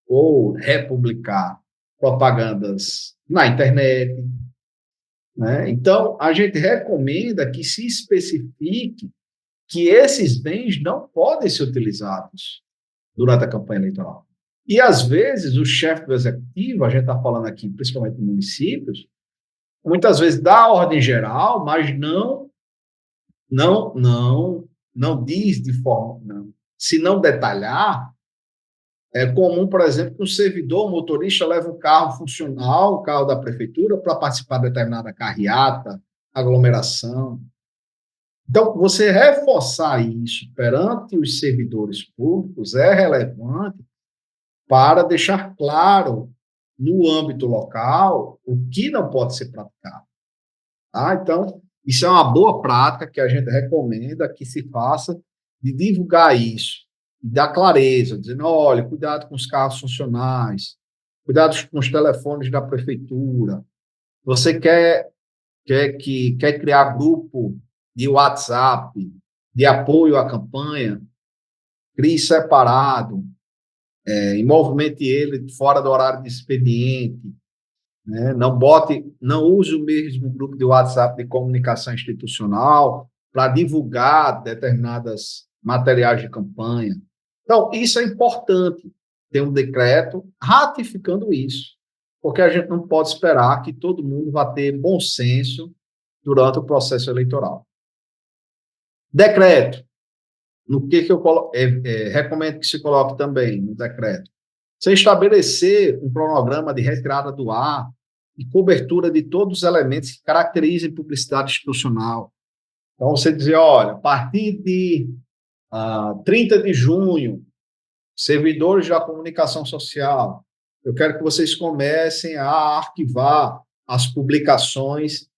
ou republicar propagandas na internet, né? Então, a gente recomenda que se especifique que esses bens não podem ser utilizados durante a campanha eleitoral. E, às vezes, o chefe do executivo, a gente está falando aqui principalmente em municípios, muitas vezes dá ordem geral, mas não diz de forma... Se não detalhar, é comum, por exemplo, que um servidor, um motorista, leve um carro funcional, um carro da prefeitura, para participar de determinada carreata, aglomeração. Então, você reforçar isso perante os servidores públicos é relevante para deixar claro, no âmbito local, o que não pode ser praticado. Tá? Então, isso é uma boa prática que a gente recomenda que se faça, de divulgar isso, e dar clareza, dizendo, olha, cuidado com os carros funcionais, cuidado com os telefones da prefeitura. Você quer criar grupo de WhatsApp de apoio à campanha, crie separado, e movimente ele fora do horário de expediente, né? Não use o mesmo grupo de WhatsApp de comunicação institucional para divulgar determinadas materiais de campanha. Então, isso é importante, ter um decreto ratificando isso, porque a gente não pode esperar que todo mundo vá ter bom senso durante o processo eleitoral. Decreto. No que eu recomendo que se coloque também no decreto? Você estabelecer um cronograma de retirada do ar e cobertura de todos os elementos que caracterizem publicidade institucional. Então, você dizer, olha, a partir de 30 de junho, servidores da comunicação social, eu quero que vocês comecem a arquivar as publicações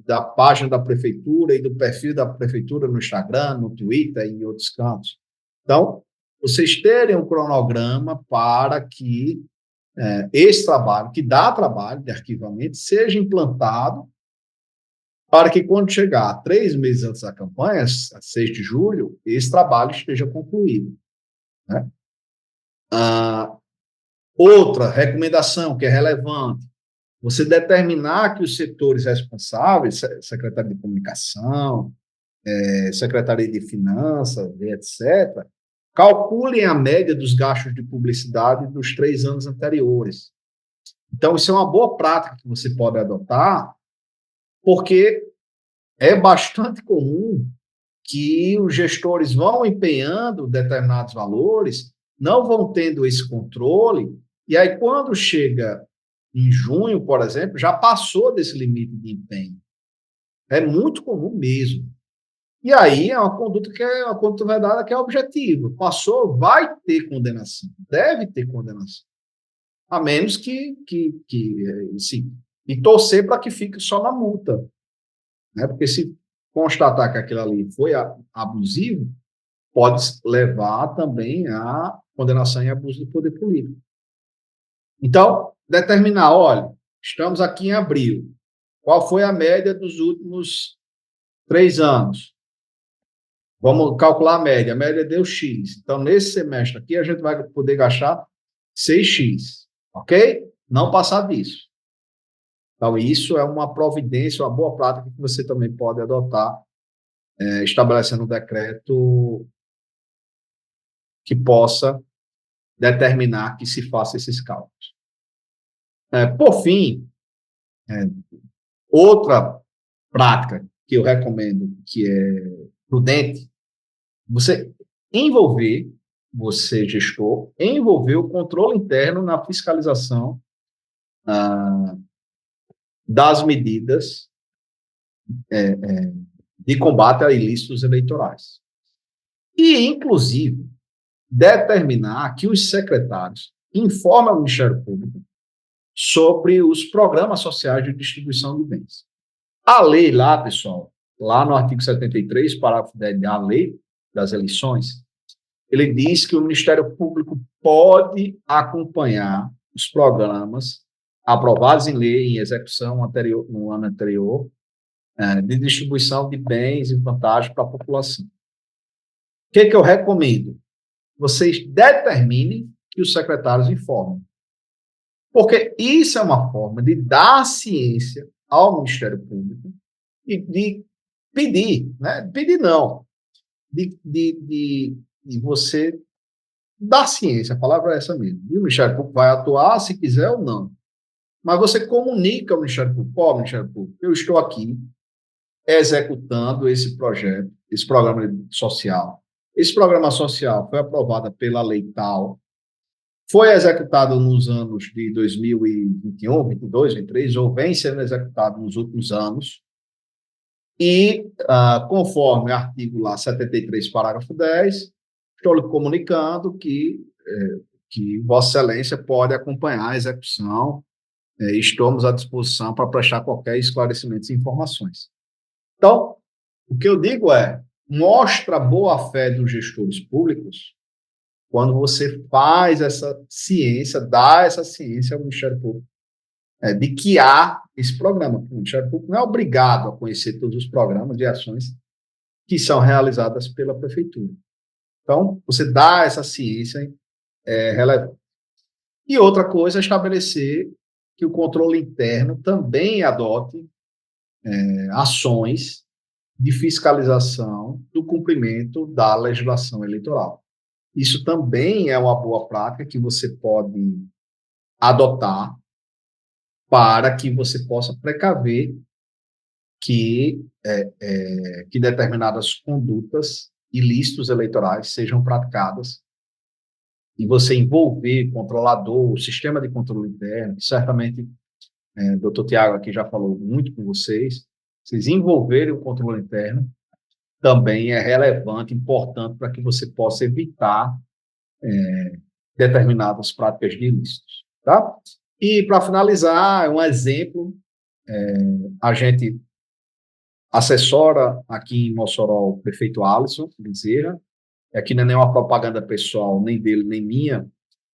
da página da prefeitura e do perfil da prefeitura no Instagram, no Twitter e em outros cantos. Então, vocês terem um cronograma para que esse trabalho, que dá trabalho de arquivamento, seja implantado para que, quando chegar 3 meses antes da campanha, a 6 de julho, esse trabalho esteja concluído. Né? Outra recomendação que é relevante, você determinar que os setores responsáveis, Secretaria de Comunicação, Secretaria de Finanças, etc., calculem a média dos gastos de publicidade dos 3 anos anteriores. Então, isso é uma boa prática que você pode adotar, porque é bastante comum que os gestores vão empenhando determinados valores, não vão tendo esse controle, e aí, quando chega em junho, por exemplo, já passou desse limite de empenho. É muito comum mesmo. E aí é uma conduta que é uma conduta vedada que é objetiva. Passou, vai ter condenação, deve ter condenação. A menos sim, e torcer para que fique só na multa. Né? Porque se constatar que aquilo ali foi abusivo, pode levar também a condenação em abuso do poder político. Então, determinar, olha, estamos aqui em abril, qual foi a média dos últimos 3 anos? Vamos calcular a média deu X. Então, nesse semestre aqui, a gente vai poder gastar 6x, ok? Não passar disso. Então, isso é uma providência, uma boa prática que você também pode adotar, estabelecendo um decreto que possa determinar que se faça esses cálculos. Por fim, outra prática que eu recomendo, que é prudente, você gestor, envolver o controle interno na fiscalização das medidas de combate a ilícitos eleitorais. E, inclusive, determinar que os secretários informem ao Ministério Público sobre os programas sociais de distribuição de bens. A lei lá, pessoal, lá no artigo 73, parágrafo 10 da lei das eleições, ele diz que o Ministério Público pode acompanhar os programas aprovados em lei, em execução no ano anterior, de distribuição de bens e vantagens para a população. O que eu recomendo? Vocês determinem que os secretários informem. Porque isso é uma forma de dar ciência ao Ministério Público e de pedir, né? Pedir não, de você dar ciência, a palavra é essa mesmo. E o Ministério Público vai atuar se quiser ou não. Mas você comunica ao Ministério Público, Ministério Público, eu estou aqui executando esse projeto, esse programa social. Esse programa social foi aprovado pela lei tal, foi executado nos anos de 2021, 22, 23, ou vem sendo executado nos últimos anos, e, conforme o artigo lá 73, parágrafo 10, estou lhe comunicando que Vossa Excelência pode acompanhar a execução, estamos à disposição para prestar qualquer esclarecimento e informações. Então, o que eu digo mostra a boa-fé dos gestores públicos quando você faz essa ciência, dá essa ciência ao Ministério Público, de que há esse programa. O Ministério Público não é obrigado a conhecer todos os programas e ações que são realizadas pela Prefeitura. Então, você dá essa ciência relevante. E outra coisa é estabelecer que o controle interno também adote ações de fiscalização do cumprimento da legislação eleitoral. Isso também é uma boa prática que você pode adotar para que você possa precaver que determinadas condutas ilícitos eleitorais sejam praticadas e você envolver controlador, o sistema de controle interno, que certamente o doutor Tiago aqui já falou muito com vocês, vocês envolverem o controle interno, também é relevante, importante para que você possa evitar determinadas práticas de ilícitos, tá? E, para finalizar, um exemplo, a gente assessora aqui em Mossoró o prefeito Alisson Bezerra. Aqui não é nenhuma propaganda pessoal, nem dele, nem minha,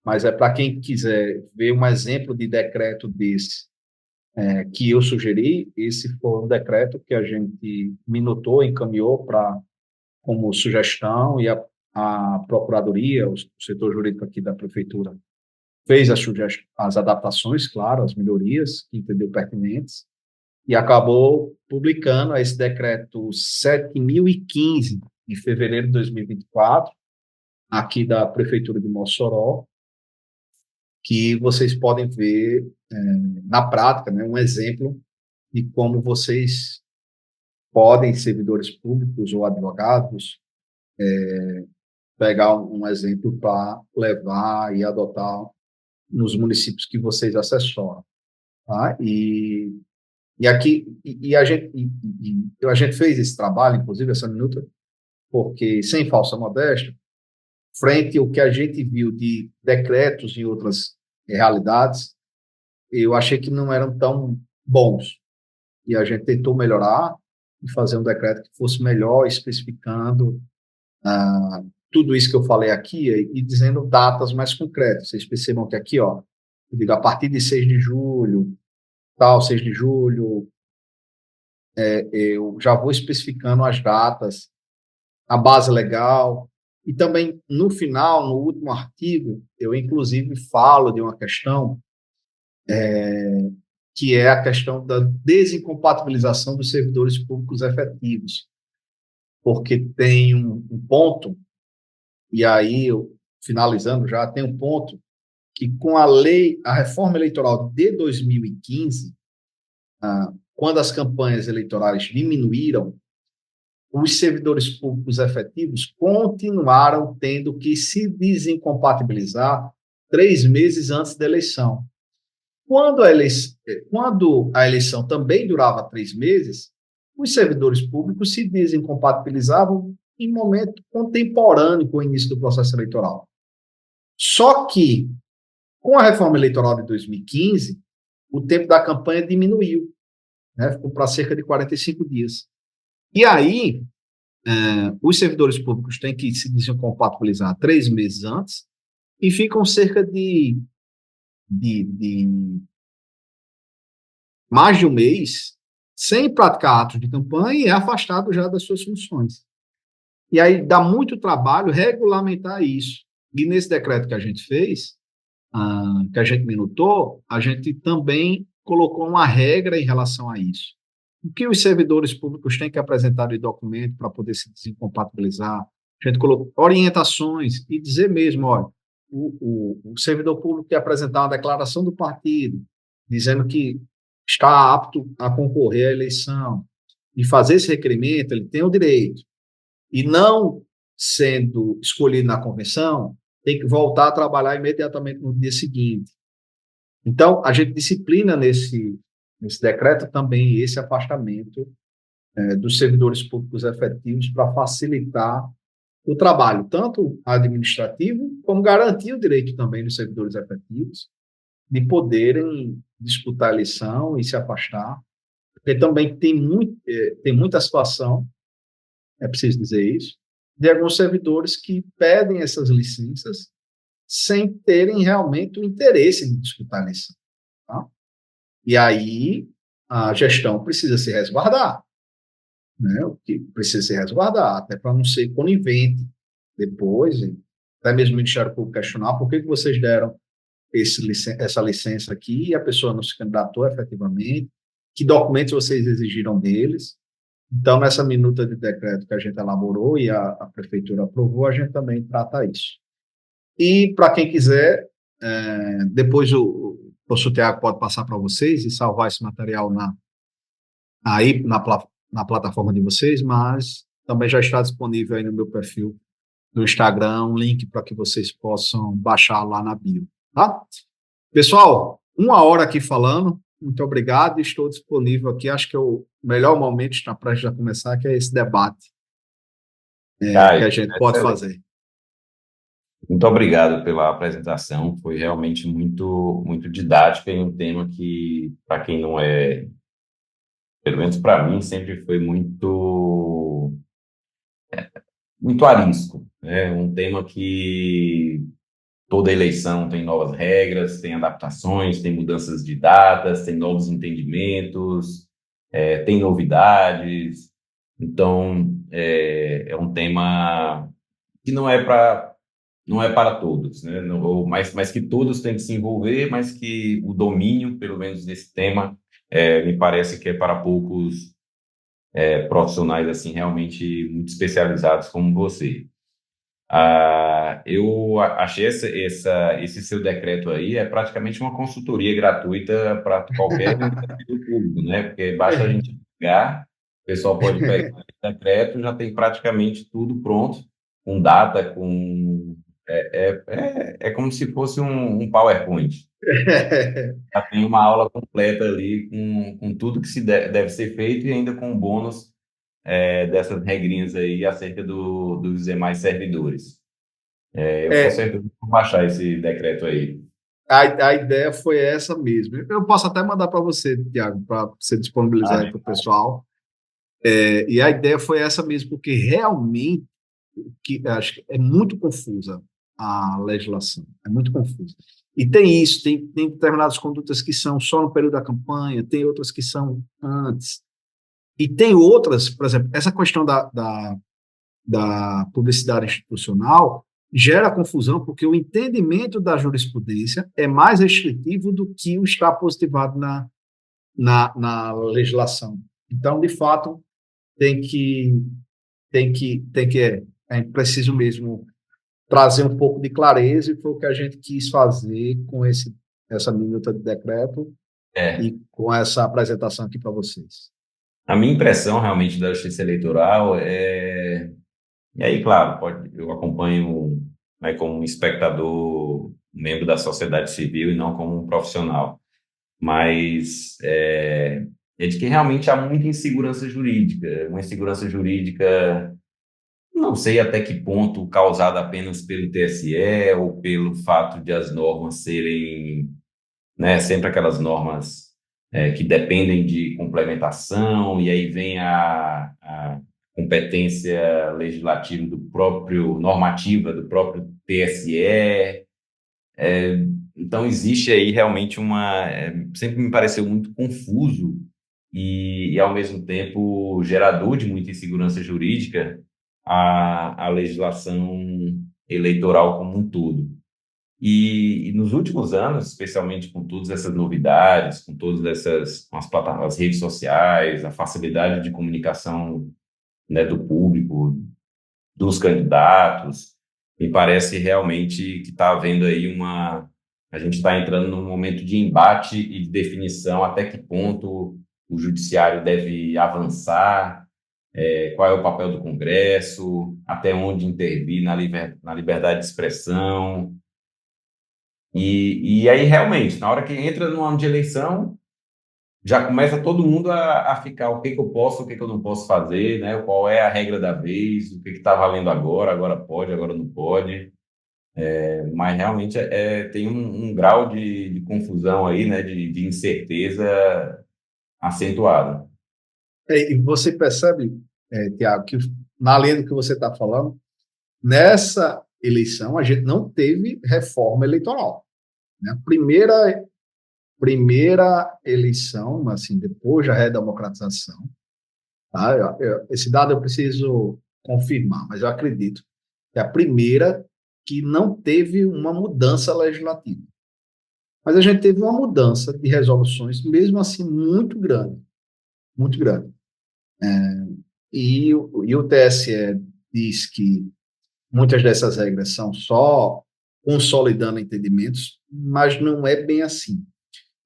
mas é para quem quiser ver um exemplo de decreto desse que eu sugeri. Esse foi um decreto que a gente minutou, encaminhou como sugestão, e a Procuradoria, o setor jurídico aqui da Prefeitura, fez as adaptações, claro, as melhorias que entendeu pertinentes, e acabou publicando esse decreto 7.015, de fevereiro de 2024, aqui da Prefeitura de Mossoró, que vocês podem ver na prática, né, um exemplo de como vocês podem, servidores públicos ou advogados, pegar um exemplo para levar e adotar nos municípios que vocês assessoram, tá? E aqui a gente fez esse trabalho, inclusive essa minuta, porque, sem falsa modéstia, frente ao que a gente viu de decretos em outras realidades, eu achei que não eram tão bons. E a gente tentou melhorar e fazer um decreto que fosse melhor, especificando tudo isso que eu falei aqui e dizendo datas mais concretas. Vocês percebam que aqui, ó, eu digo a partir de 6 de julho, tal, 6 de julho, eu já vou especificando as datas, a base legal, e também, no final, no último artigo, eu, inclusive, falo de uma questão que é a questão da desincompatibilização dos servidores públicos efetivos, porque tem um ponto, e aí, finalizando já, tem um ponto que, com a reforma eleitoral de 2015, quando as campanhas eleitorais diminuíram, os servidores públicos efetivos continuaram tendo que se desincompatibilizar 3 meses antes da eleição. Quando a eleição também durava 3 meses, os servidores públicos se desincompatibilizavam em momento contemporâneo com o início do processo eleitoral. Só que, com a reforma eleitoral de 2015, o tempo da campanha diminuiu, né? Ficou para cerca de 45 dias. E aí, os servidores públicos têm que se desincompatibilizar 3 meses antes e ficam cerca de mais de um mês sem praticar atos de campanha e é afastado já das suas funções. E aí dá muito trabalho regulamentar isso. E nesse decreto que a gente fez, que a gente minutou, a gente também colocou uma regra em relação a isso. O que os servidores públicos têm que apresentar de documento para poder se desincompatibilizar? A gente colocou orientações e dizer mesmo, olha, o servidor público tem que apresentar uma declaração do partido, dizendo que está apto a concorrer à eleição, e fazer esse requerimento, ele tem o direito. E não sendo escolhido na convenção, tem que voltar a trabalhar imediatamente no dia seguinte. Então, a gente disciplina nesse decreto também esse afastamento dos servidores públicos efetivos para facilitar o trabalho, tanto administrativo, como garantir o direito também dos servidores efetivos de poderem disputar a eleição e se afastar, porque também tem muita situação, é preciso dizer isso, de alguns servidores que pedem essas licenças sem terem realmente o interesse em disputar a eleição. Tá? E aí a gestão precisa se resguardar, né? O que precisa se resguardar, até para não ser conivente depois, até mesmo o Ministério Público questionar por que vocês deram essa licença aqui e a pessoa não se candidatou efetivamente, que documentos vocês exigiram deles. Então, nessa minuta de decreto que a gente elaborou e a Prefeitura aprovou, a gente também trata isso. E, para quem quiser, depois o professor Tiago pode passar para vocês e salvar esse material aí na plataforma de vocês, mas também já está disponível aí no meu perfil do Instagram um link para que vocês possam baixar lá na bio, tá? Pessoal, 1 hora aqui falando, muito obrigado, estou disponível aqui. Acho que o melhor momento está prestes a começar, que é esse debate que Caio, a gente pode excelente. fazer. Muito obrigado pela apresentação. Foi realmente muito didática e um tema que, para quem não é, pelo menos para mim, sempre foi muito arisco, né? Um tema que toda eleição tem novas regras, tem adaptações, tem mudanças de datas, tem novos entendimentos, tem novidades. Então, é um tema que não é para todos, né? Mas que todos têm que se envolver, mas que o domínio, pelo menos nesse tema, me parece que é para poucos profissionais assim realmente muito especializados como você. Eu achei esse seu decreto aí é praticamente uma consultoria gratuita para qualquer servidor público, né? Porque basta a gente pegar, o pessoal pode pegar o decreto, já tem praticamente tudo pronto, com data, com. É como se fosse um PowerPoint. Já tem uma aula completa ali com tudo que deve ser feito e ainda com bônus dessas regrinhas aí acerca dos demais servidores. Eu com É, certeza vou baixar esse decreto aí. a ideia foi essa mesmo. Eu posso até mandar para você, Tiago, para você disponibilizar aí Ah, para o pessoal. E a ideia foi essa mesmo, porque realmente acho que é muito confusa a legislação, é muito confusa. E tem isso, tem determinadas condutas que são só no período da campanha, tem outras que são antes, e tem outras, por exemplo, essa questão da publicidade institucional gera confusão porque o entendimento da jurisprudência é mais restritivo do que o está positivado na legislação. Então, de fato, tem que, é preciso mesmo trazer um pouco de clareza e foi o que a gente quis fazer com essa minuta de decreto é. e com essa apresentação aqui para vocês. A minha impressão realmente da justiça eleitoral é. E aí, claro, eu acompanho, né, como um espectador, membro da sociedade civil e não como um profissional. Mas é de que realmente há muita insegurança jurídica, uma insegurança jurídica. Não sei até que ponto causada apenas pelo TSE ou pelo fato de as normas serem, né, sempre aquelas normas que dependem de complementação, e aí vem a competência legislativa normativa do próprio TSE. Então, existe aí realmente sempre me pareceu muito confuso e, ao mesmo tempo, gerador de muita insegurança jurídica a legislação eleitoral como um todo. E nos últimos anos, especialmente com todas essas novidades, com todas com as plataformas, as redes sociais, a facilidade de comunicação, né, do público, dos candidatos, me parece realmente que está havendo aí a gente está entrando num momento de embate e de definição até que ponto o judiciário deve avançar, qual é o papel do Congresso, até onde intervir na liberdade de expressão. E aí, realmente, na hora que entra no ano de eleição, já começa todo mundo a ficar o que que eu posso, o que que eu não posso fazer, né? Qual é a regra da vez, o que que está valendo agora pode, agora não pode. Mas realmente tem um grau de confusão aí, né? De incerteza acentuado. E você percebe, Tiago, que na linha do que você está falando, nessa eleição a gente não teve reforma eleitoral. Né? A primeira eleição, assim, depois da redemocratização, tá? Esse dado eu preciso confirmar, mas eu acredito que é a primeira que não teve uma mudança legislativa. Mas a gente teve uma mudança de resoluções, mesmo assim, muito grande, muito grande. E o TSE diz que muitas dessas regras são só consolidando entendimentos, mas não é bem assim.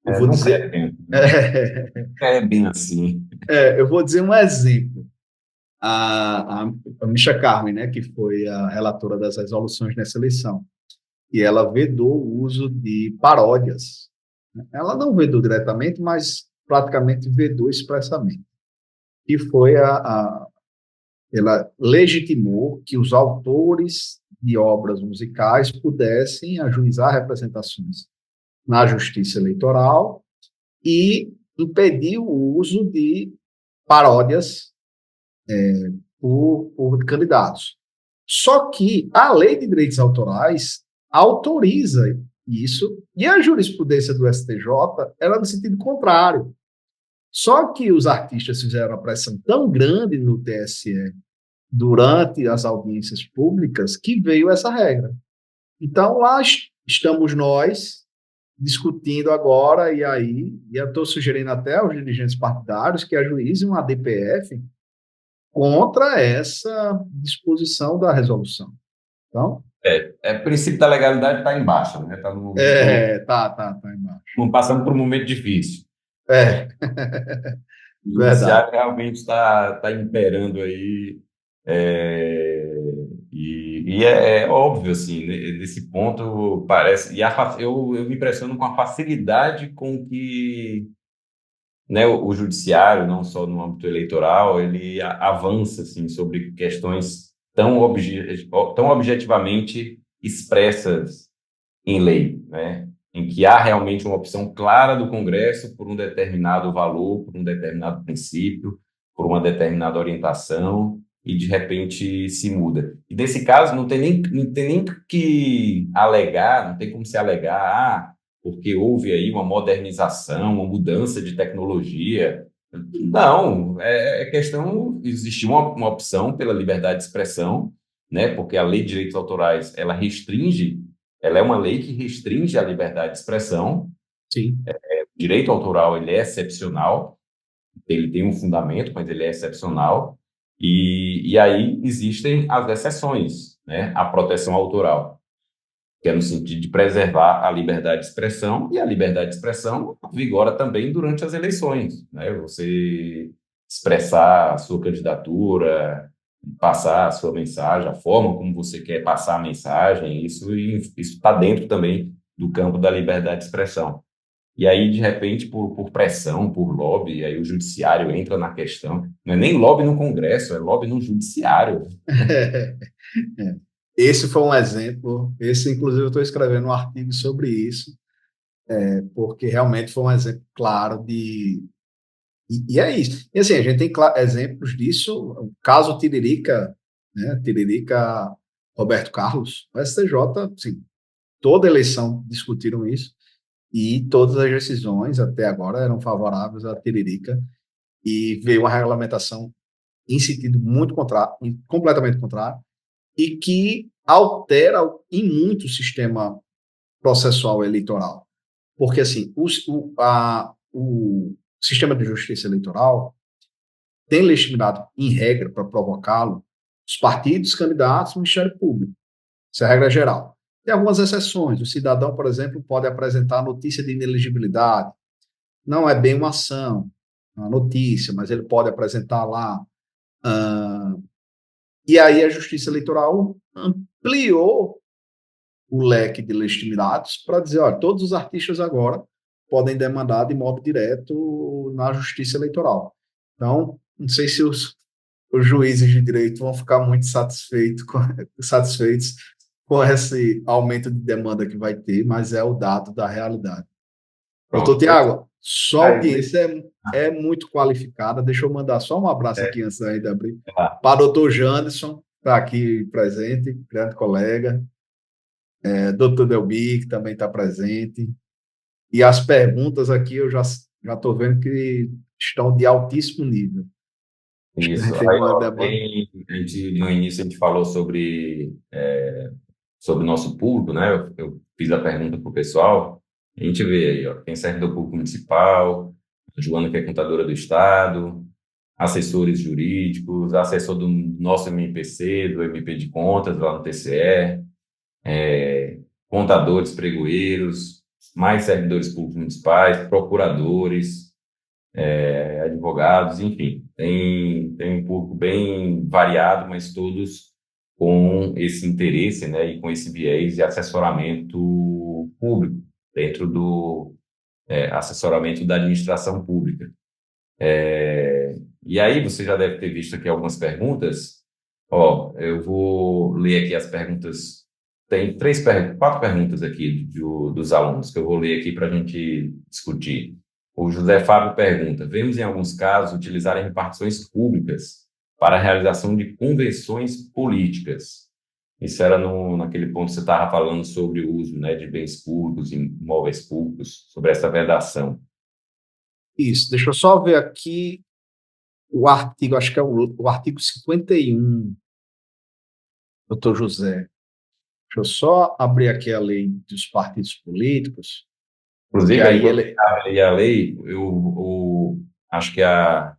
Eu vou Nunca dizer, é bem assim. eu vou dizer um exemplo. A Misha Carmen, né, que foi a relatora das resoluções nessa eleição, e ela vedou o uso de paródias, Ela não vedou diretamente, mas praticamente vedou expressamente. E foi ela legitimou que os autores de obras musicais pudessem ajuizar representações na Justiça Eleitoral e impediu o uso de paródias por candidatos. Só que a Lei de Direitos Autorais autoriza isso e a jurisprudência do STJ era no sentido contrário. Só que os artistas fizeram uma pressão tão grande no TSE durante as audiências públicas que veio essa regra. Então, lá estamos nós discutindo agora, e aí, e eu estou sugerindo até aos dirigentes partidários que ajuizem uma DPF contra essa disposição da resolução. Então, O princípio da legalidade está embaixo, né? tá embaixo. Não passando por um momento difícil. É, O verdade. judiciário realmente está imperando aí, é, é óbvio, assim, nesse ponto parece, eu me impressiono com a facilidade com que, né, o judiciário, não só no âmbito eleitoral, ele avança, assim, sobre questões tão objetivamente expressas em lei, né? Em que há realmente uma opção clara do Congresso por um determinado valor, por um determinado princípio, por uma determinada orientação, e de repente se muda. E nesse caso, não tem nem que alegar, não tem como se alegar, porque houve aí uma modernização, uma mudança de tecnologia. Não, é questão, existiu uma opção pela liberdade de expressão, né? Porque a Lei de Direitos Autorais, ela é uma lei que restringe a liberdade de expressão. Sim. O direito autoral, ele é excepcional, ele tem um fundamento, mas ele é excepcional. E aí existem as exceções, né? A proteção autoral, que é no sentido de preservar a liberdade de expressão, e a liberdade de expressão vigora também durante as eleições, né? Você expressar a sua candidatura, passar a sua mensagem, a forma como você quer passar a mensagem, isso está dentro também do campo da liberdade de expressão. E aí, de repente, por pressão, por lobby, aí o judiciário entra na questão. Não é nem lobby no Congresso, é lobby no judiciário. Esse foi um exemplo. Esse, inclusive, eu estou escrevendo um artigo sobre isso, porque realmente foi um exemplo claro de. E é isso. E assim, a gente tem exemplos disso. O caso Tiririca, né? Tiririca Roberto Carlos, o STJ, assim, toda eleição discutiram isso, e todas as decisões até agora eram favoráveis a Tiririca, e veio uma regulamentação em sentido muito contrário, completamente contrário, e que altera em muito o sistema processual eleitoral. Porque, assim, o sistema de justiça eleitoral tem legitimidade, em regra, para provocá-lo, os partidos, candidatos, o Ministério Público. Isso é a regra geral. Tem algumas exceções. O cidadão, por exemplo, pode apresentar notícia de inelegibilidade. Não é bem uma ação, uma notícia, mas ele pode apresentar lá. E aí a Justiça Eleitoral ampliou o leque de legitimidades para dizer, olha, todos os artistas agora podem demandar de modo direto na Justiça Eleitoral. Então, não sei se os juízes de direito vão ficar muito satisfeitos com esse aumento de demanda que vai ter, mas é o dado da realidade. Doutor Pronto. Tiago, sua Aí, audiência é muito qualificada. Deixa eu mandar só um abraço aqui antes de abrir. tá. Para o doutor Janderson, está aqui presente, grande colega. Doutor Delbi, que também está presente. E as perguntas aqui eu já estou vendo que estão de altíssimo nível. Acho que a Isso. gente tem Aí, uma ó, demanda. no início a gente falou sobre o nosso público, né? Eu fiz a pergunta para o pessoal. A gente vê aí, ó, tem servidor público municipal, a Joana, que é contadora do Estado, assessores jurídicos, assessor do nosso MPC, do MP de Contas, lá no TCE, contadores, pregoeiros, mais servidores públicos municipais, procuradores, advogados, enfim, tem um público bem variado, mas todos com esse interesse, né, e com esse viés de assessoramento público dentro assessoramento da administração pública. E aí você já deve ter visto aqui algumas perguntas. Ó, eu vou ler aqui as perguntas. Tem quatro perguntas aqui dos alunos que eu vou ler aqui para a gente discutir. O José Fábio pergunta: vemos em alguns casos utilizarem repartições públicas para a realização de convenções políticas. Isso era naquele ponto que você estava falando sobre o uso, né, de bens públicos, imóveis públicos, sobre essa vedação. Isso, deixa eu só ver aqui o artigo, acho que é o artigo 51, doutor José. Deixa eu só abrir aqui a lei dos partidos políticos, que Inclusive, aí aí quando ele... eu li a lei, acho que a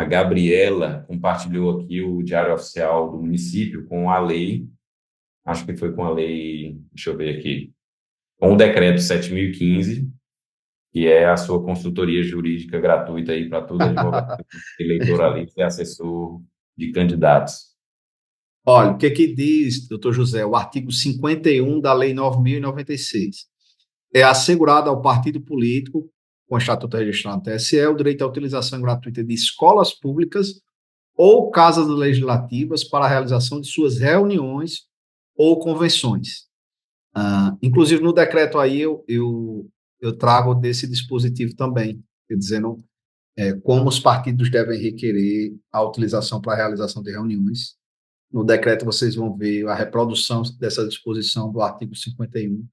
Gabriela compartilhou aqui o Diário Oficial do município com a lei, acho que foi com a lei, deixa eu ver aqui, com o decreto 7.015, que é a sua consultoria jurídica gratuita aí para todo advogado, eleitoralista e assessor de candidatos. Olha, o que que diz, doutor José, o artigo 51 da Lei 9.096? É assegurado ao partido político, com estatuto registrado no TSE, o direito à utilização gratuita de escolas públicas ou casas legislativas para a realização de suas reuniões ou convenções. Inclusive, no decreto aí, eu trago desse dispositivo também, dizendo como os partidos devem requerer a utilização para a realização de reuniões. No decreto, vocês vão ver a reprodução dessa disposição do artigo 51,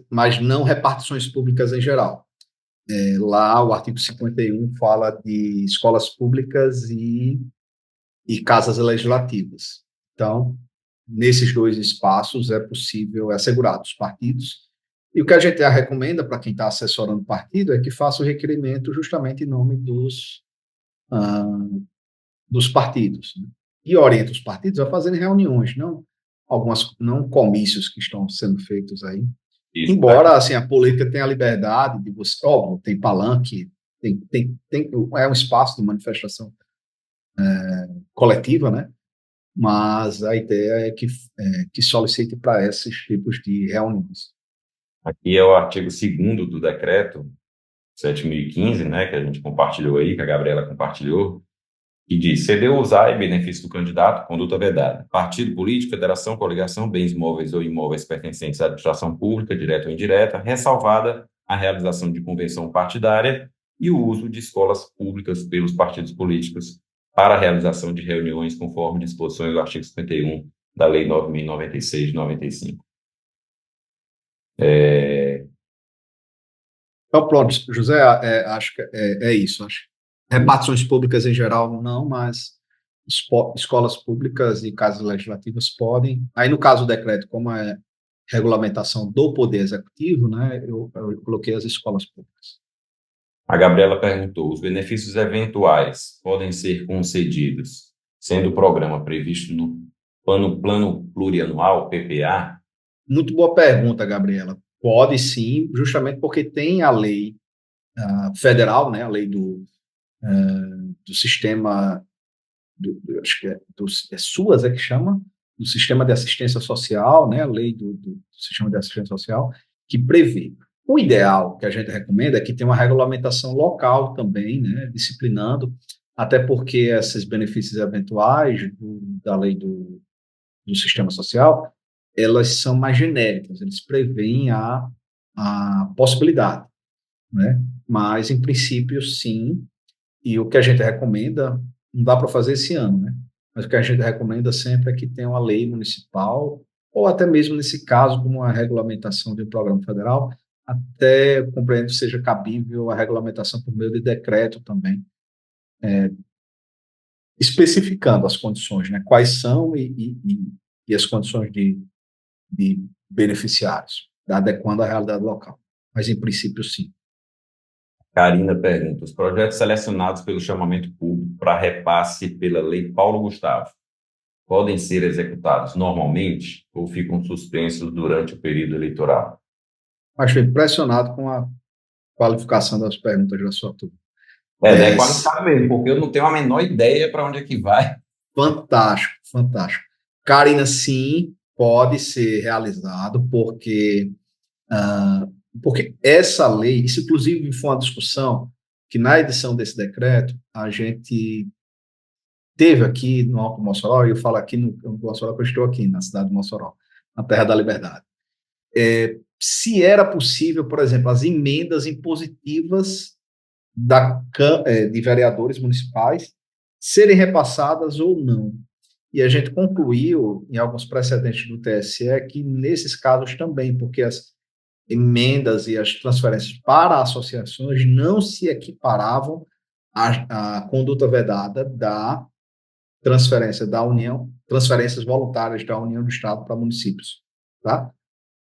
mas não repartições públicas em geral. Lá, o artigo 51 fala de escolas públicas e casas legislativas. Então, nesses dois espaços é possível, é assegurado os partidos. E o que a gente recomenda para quem está assessorando o partido é que faça o requerimento justamente em nome dos partidos, né? E orienta os partidos a fazerem reuniões, não comícios que estão sendo feitos aí. Isso, Embora, assim, a política tenha a liberdade de você, óbvio, tem palanque, é um espaço de manifestação coletiva, né? Mas a ideia é que solicite para esses tipos de reuniões. aqui é o artigo 2º do decreto 7.015, né, que a gente compartilhou aí, que a Gabriela compartilhou, que diz: ceder ou usar em benefício do candidato, conduta vedada. Partido político, federação, coligação, bens móveis ou imóveis pertencentes à administração pública, direta ou indireta, ressalvada a realização de convenção partidária e o uso de escolas públicas pelos partidos políticos para a realização de reuniões conforme disposições do artigo 51 da Lei 9.096 de 95. Então, pronto, José, acho que é isso. Acho. Repartições públicas em geral, não, mas escolas públicas e casas legislativas podem. Aí, no caso do decreto, como é regulamentação do Poder Executivo, né, eu coloquei as escolas públicas. A Gabriela perguntou: os benefícios eventuais podem ser concedidos, sendo o programa previsto no plano plurianual, PPA? Muito boa pergunta, Gabriela. Pode sim, justamente porque tem a lei federal, né, a lei do sistema, acho que é SUAS, que chama, do Sistema de Assistência Social, né, a lei do Sistema de Assistência Social, que prevê. O ideal que a gente recomenda é que tenha uma regulamentação local também, né, disciplinando, até porque esses benefícios eventuais da lei do sistema social, elas são mais genéricas, eles preveem a possibilidade, né? Mas, em princípio, sim, e o que a gente recomenda, não dá para fazer esse ano, né? Mas o que a gente recomenda sempre é que tenha uma lei municipal, ou até mesmo nesse caso, como a regulamentação de um programa federal, até compreendo seja cabível a regulamentação por meio de decreto também, especificando as condições, né? Quais são e as condições de beneficiários, adequando à realidade local. Mas, em princípio, sim. Karina pergunta: os projetos selecionados pelo chamamento público para repasse pela Lei Paulo Gustavo podem ser executados normalmente ou ficam suspensos durante o período eleitoral? Mas estou impressionado com a qualificação das perguntas da sua turma. É qualificado mesmo, porque eu não tenho a menor ideia para onde é que vai. Fantástico, fantástico. Karina, sim, pode ser realizado, porque porque essa lei, isso inclusive foi uma discussão que na edição desse decreto, a gente teve aqui no Alto Mossoró, e eu falo aqui no Mossoró, que eu estou aqui, na cidade de Mossoró, na Terra da Liberdade. Se era possível, por exemplo, as emendas impositivas de vereadores municipais serem repassadas ou não. E a gente concluiu, em alguns precedentes do TSE, que nesses casos também, porque as emendas e as transferências para associações não se equiparavam à conduta vedada da transferência da União, transferências voluntárias da União do Estado para municípios, tá?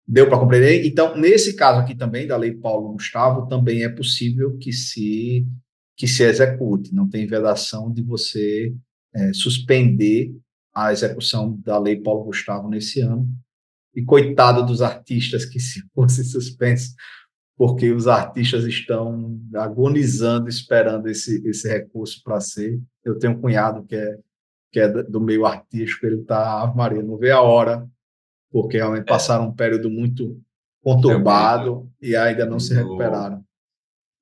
Deu para compreender? Então, nesse caso aqui também, da Lei Paulo Gustavo, também é possível que se execute. Não tem vedação de você suspender a execução da Lei Paulo Gustavo nesse ano. E coitado dos artistas que se fosse suspenso, porque os artistas estão agonizando, esperando esse recurso para ser. Eu tenho um cunhado que é do meio artístico, ele está, Ave Maria, não vê a hora, porque realmente É, passaram um período muito o conturbado e ainda não se período, recuperaram.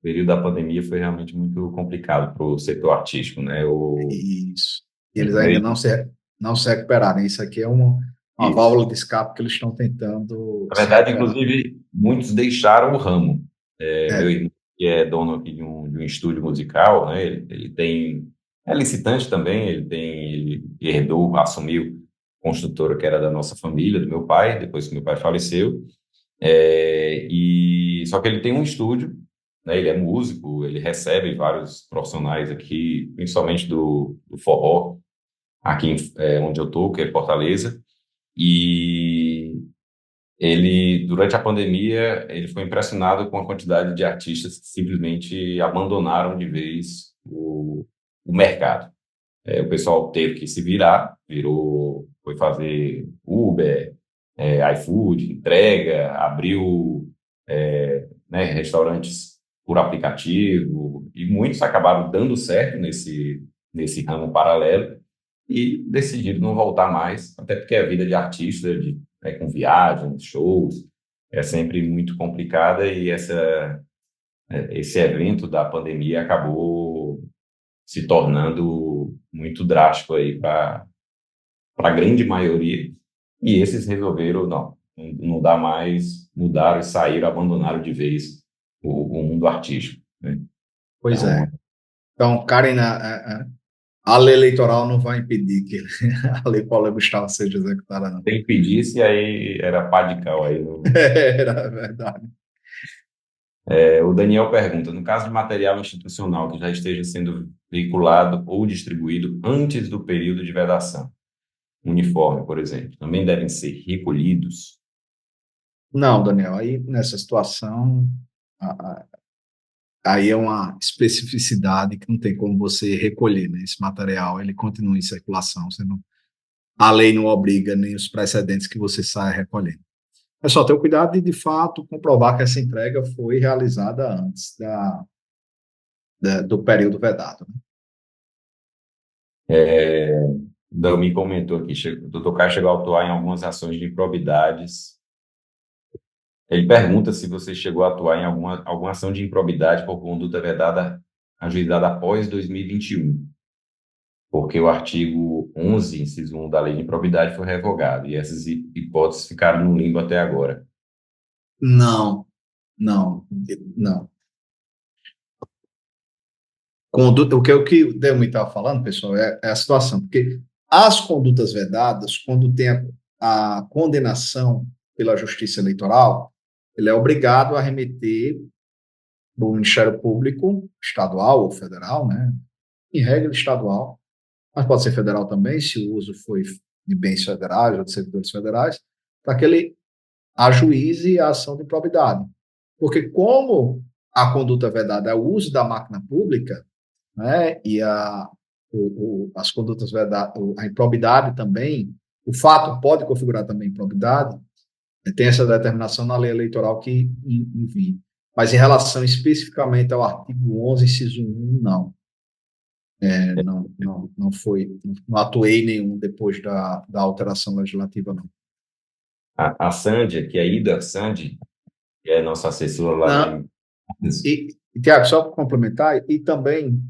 período da pandemia foi realmente muito complicado para o setor artístico, né? Isso. E eles ainda Mesmo não se recuperaram. Isso aqui é uma isso. válvula de escape que eles estão tentando Na se verdade, recuperar. inclusive, muitos deixaram o ramo. Meu É, irmão, que é dono aqui de um estúdio musical, né? Ele tem, é licitante também, ele herdou, assumiu construtora que era da nossa família, do meu pai, depois que meu pai faleceu. E só que ele tem um estúdio, né? Ele é músico, ele recebe vários profissionais aqui, principalmente do forró, aqui onde eu tô, que é Fortaleza. E ele, durante a pandemia, ele foi impressionado com a quantidade de artistas que simplesmente abandonaram de vez o mercado. O pessoal teve que se virar, foi fazer Uber, iFood, entrega, abriu, né, restaurantes por aplicativo, e muitos acabaram dando certo nesse ramo paralelo e decidiram não voltar mais, até porque a vida de artista, com viagens, shows, é sempre muito complicada e esse evento da pandemia acabou se tornando muito drástico aí para a grande maioria, e esses resolveram, não dá mais, mudaram e saíram, abandonaram de vez o mundo artístico, né? pois Então, é. Então, Karen, a lei eleitoral não vai impedir que a Lei Paulo Gustavo seja executada, não. tem que pedir se aí era pá de cal aí. Era verdade. O Daniel pergunta, no caso de material institucional que já esteja sendo veiculado ou distribuído antes do período de vedação, uniforme, por exemplo, também devem ser recolhidos? Não, Daniel, aí nessa situação, aí é uma especificidade que não tem como você recolher, né? Esse material, ele continua em circulação, a lei não obriga nem os precedentes que você saia recolhendo. É só ter o cuidado de fato, comprovar que essa entrega foi realizada antes do período vedado, né? É, Dalmi comentou aqui, o doutor Caio chegou a atuar em algumas ações de improbidades. Ele pergunta se você chegou a atuar em alguma ação de improbidade por conduta vedada ajuizada após 2021, porque o artigo 11, inciso 1 da Lei de Improbidade foi revogado, e essas hipóteses ficaram no limbo até agora. Não, não, não. Conduta, o que o Delmi estava falando, pessoal, é a situação, porque as condutas vedadas, quando tem a condenação pela Justiça Eleitoral, ele é obrigado a remeter para o Ministério Público estadual ou federal, né? Em regra estadual, mas pode ser federal também, se o uso foi de bens federais ou de servidores federais, para que ele ajuize a ação de probidade. Porque como a conduta vedada é o uso da máquina pública, né, e as condutas vedadas, a improbidade também, o fato pode configurar também improbidade, tem essa determinação na lei eleitoral que envia. Mas em relação especificamente ao artigo 11, inciso 1, não. Não foi, não atuei nenhum depois da alteração legislativa, não. A Sandy, que é a Ida Sandy, que é nosso assessor lá Não, em... Tiago, só para complementar, e também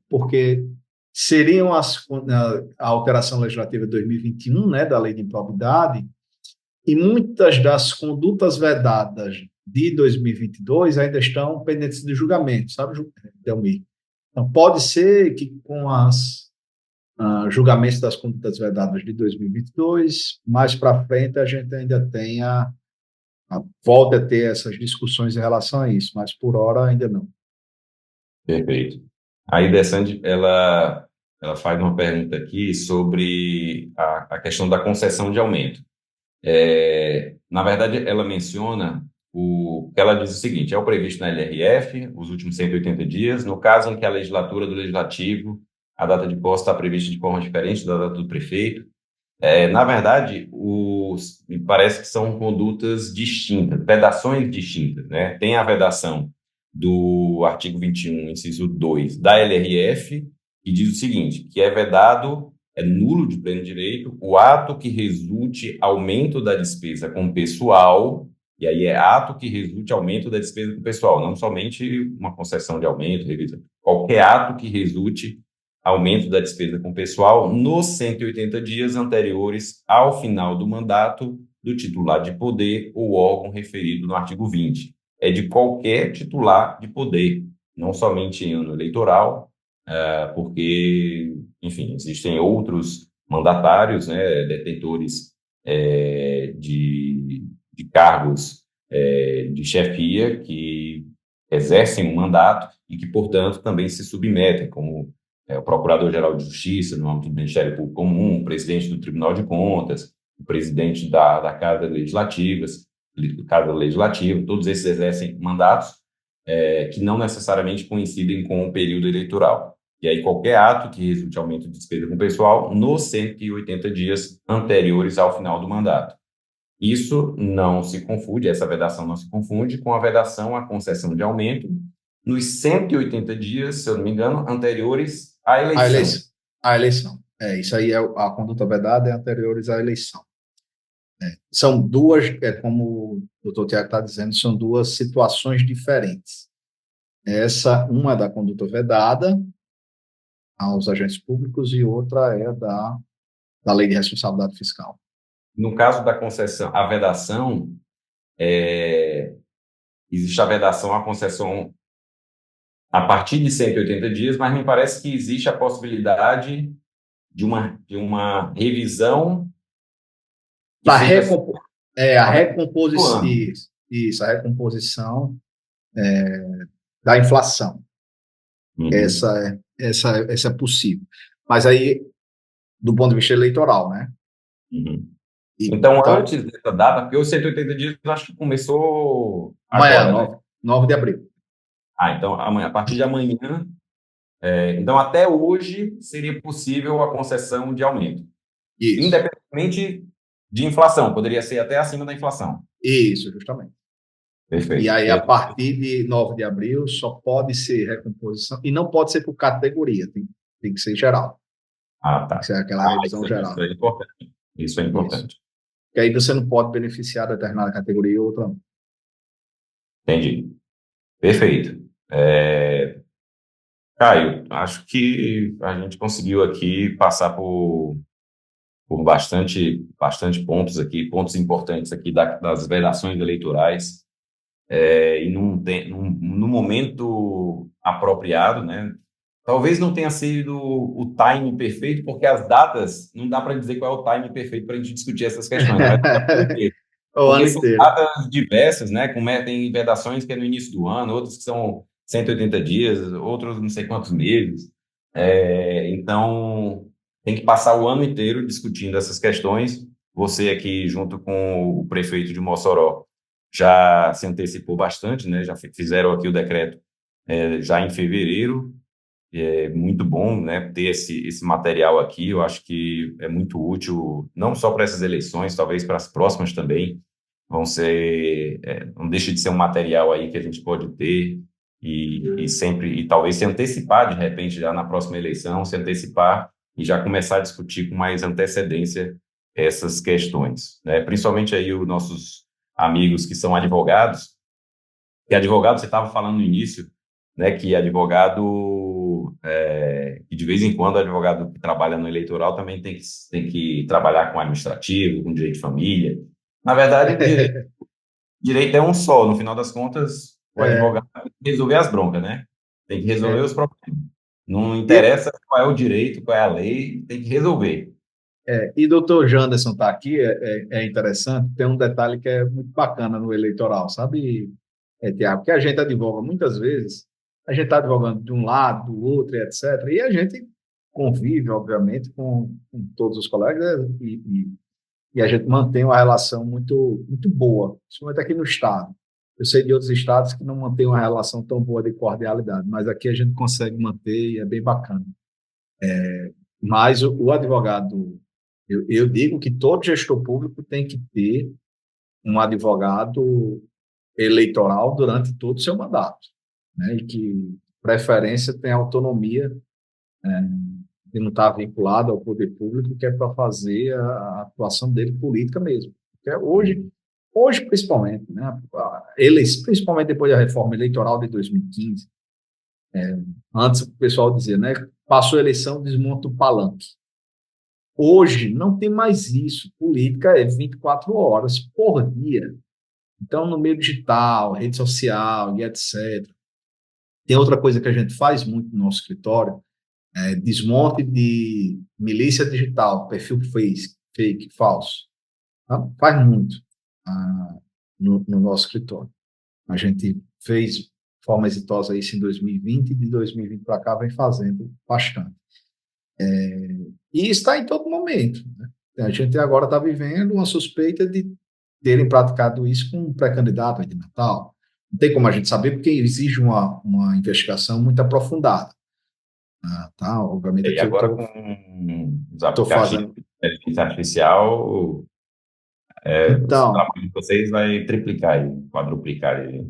porque seriam a alteração legislativa de 2021, né, da lei de improbidade, e muitas das condutas vedadas de 2022 ainda estão pendentes de julgamento, sabe, Delmir? Então, pode ser que com as julgamentos das condutas vedadas de 2022, mais para frente a gente ainda tenha, volte a ter essas discussões em relação a isso, mas por hora ainda não. Perfeito. Aí, Desande, ela faz uma pergunta aqui sobre a questão da concessão de aumento. Na verdade, ela menciona ela diz o seguinte: é o previsto na LRF, os últimos 180 dias, no caso em que a legislatura do Legislativo, a data de posse está prevista de forma diferente da data do prefeito. Na verdade, me parece que são condutas distintas, vedações distintas, né? Tem a vedação do artigo 21, inciso 2 da LRF, que diz o seguinte, que é vedado, é nulo de pleno direito, o ato que resulte aumento da despesa com pessoal, e aí é ato que resulte aumento da despesa com pessoal, não somente uma concessão de aumento, revisão, qualquer ato que resulte aumento da despesa com pessoal nos 180 dias anteriores ao final do mandato do titular de poder ou órgão referido no artigo 20. É de qualquer titular de poder, não somente em ano eleitoral, porque, enfim, existem outros mandatários, né, detentores de cargos de chefia que exercem um mandato e que, portanto, também se submetem, como o Procurador-Geral de Justiça, no âmbito do Ministério Público Comum, o presidente do Tribunal de Contas, o presidente da Casa Legislativa, todos esses exercem mandatos que não necessariamente coincidem com o período eleitoral. E aí, qualquer ato que resulte aumento de despesa com o pessoal nos 180 dias anteriores ao final do mandato. Isso não se confunde, essa vedação não se confunde com a vedação à concessão de aumento nos 180 dias, se eu não me engano, anteriores à A eleição. eleição. A eleição. Isso aí é a conduta vedada é anteriores à eleição. São duas, como o doutor Tiago está dizendo, são duas situações diferentes. Uma é da conduta vedada aos agentes públicos e outra é da lei de responsabilidade fiscal. No caso da concessão, a vedação, existe a vedação à concessão a partir de 180 dias, mas me parece que existe a possibilidade de uma revisão que Da seja a recomposição, isso, a recomposição da inflação. Uhum. Essa é possível. Mas aí, do ponto de vista eleitoral, né? Uhum. Então, Então, antes dessa data, porque os 180 dias eu acho que começou amanhã, agora, né? 9 de abril. Então, amanhã, a partir de amanhã, então até hoje seria possível a concessão de aumento, Isso, independentemente de inflação, poderia ser até acima da inflação. isso, justamente. E Perfeito. aí, a partir de 9 de abril, só pode ser recomposição, e não pode ser por categoria, tem que ser geral. Tem que Tá. ser aquela revisão Isso geral. é importante. Isso é Isso. importante. Que aí você não pode beneficiar determinada categoria e outra não. Entendi. Perfeito. Caio, acho que a gente conseguiu aqui passar por bastante pontos aqui, pontos importantes aqui das vedações eleitorais, e no momento apropriado, né? Talvez não tenha sido o time perfeito, porque as datas, não dá para dizer qual é o time perfeito para a gente discutir essas questões, mas por quê? O Porque ano são inteiro. datas diversas, né? Tem vedações que é no início do ano, outras que são 180 dias, outros não sei quantos meses. Então, tem que passar o ano inteiro discutindo essas questões. Você aqui, junto com o prefeito de Mossoró, já se antecipou bastante, né? Já fizeram aqui o decreto já em fevereiro. É muito bom, né, ter esse material aqui. Eu acho que é muito útil, não só para essas eleições, talvez para as próximas também. Não deixa de ser um material aí que a gente pode ter e sempre, e talvez se antecipar, de repente, já na próxima eleição, se antecipar e já começar a discutir com mais antecedência essas questões, né? Principalmente aí os nossos amigos que são advogados, que advogado, você estava falando no início, né, que advogado, que de vez em quando advogado que trabalha no eleitoral também tem que trabalhar com administrativo, com direito de família. Na verdade, direito é um só, no final das contas, o É, advogado tem que resolver as broncas, né? Tem que resolver é, os problemas. Não e, interessa qual é o direito, qual é a lei, tem que resolver. e doutor Janderson está aqui, é interessante, tem um detalhe que é muito bacana no eleitoral, sabe, Tiago? Que a gente advoga muitas vezes, a gente está advogando de um lado, do outro, e etc., e a gente convive, obviamente, com todos os colegas e a gente mantém uma relação muito, muito boa, principalmente aqui no Estado. Eu sei de outros estados que não mantêm uma relação tão boa de cordialidade, mas aqui a gente consegue manter e é bem bacana. Mas o advogado, eu digo que todo gestor público tem que ter um advogado eleitoral durante todo o seu mandato, né? E que, preferência, tem autonomia, de não estar vinculado ao poder público, que é para fazer a atuação dele política mesmo. Porque hoje principalmente, né? Eles, principalmente depois da reforma eleitoral de 2015, antes o pessoal dizia, né? Passou a eleição, desmonta o palanque. Hoje não tem mais isso. Política é 24 horas por dia. Então, no meio digital, rede social e etc. Tem outra coisa que a gente faz muito no nosso escritório, desmonte de milícia digital, perfil fake, falso. Tá? Faz muito no nosso escritório. A gente fez de forma exitosa isso em 2020 e de 2020 para cá vem fazendo bastante. E está em todo momento. Né? A gente agora está vivendo uma suspeita de terem praticado isso com um pré-candidato de Natal. Não tem como a gente saber, porque exige uma investigação muito aprofundada. Tá? Obviamente, E aqui eu agora com os estou aplicativos fazendo. de inteligência artificial, o Então, trabalho de vocês vai triplicar e quadruplicar. Aí.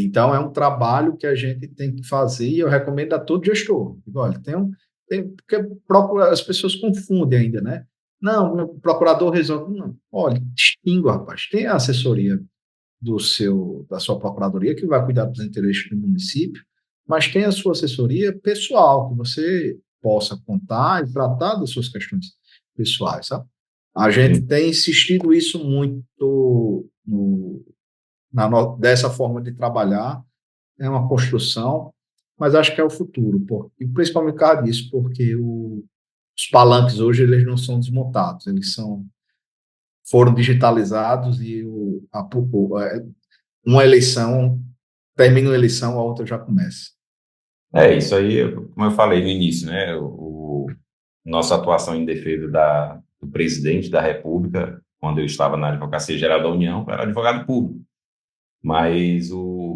então, é um trabalho que a gente tem que fazer e eu recomendo a todo gestor. Digo, olha, porque as pessoas confundem ainda, né? Não, o procurador resolve. Não, olha, distingua, rapaz. Tem a assessoria da sua procuradoria que vai cuidar dos interesses do município, mas tem a sua assessoria pessoal, que você possa contar e tratar das suas questões pessoais, sabe? A gente Sim. tem insistido isso muito dessa forma de trabalhar, é uma construção, mas acho que é o futuro, e principalmente por causa disso, porque os palanques hoje eles não são desmontados, foram digitalizados e uma eleição termina uma eleição, a outra já começa. Isso aí, como eu falei no início, né? Nossa atuação em defesa do presidente da República, quando eu estava na Advocacia Geral da União, era advogado público. Mas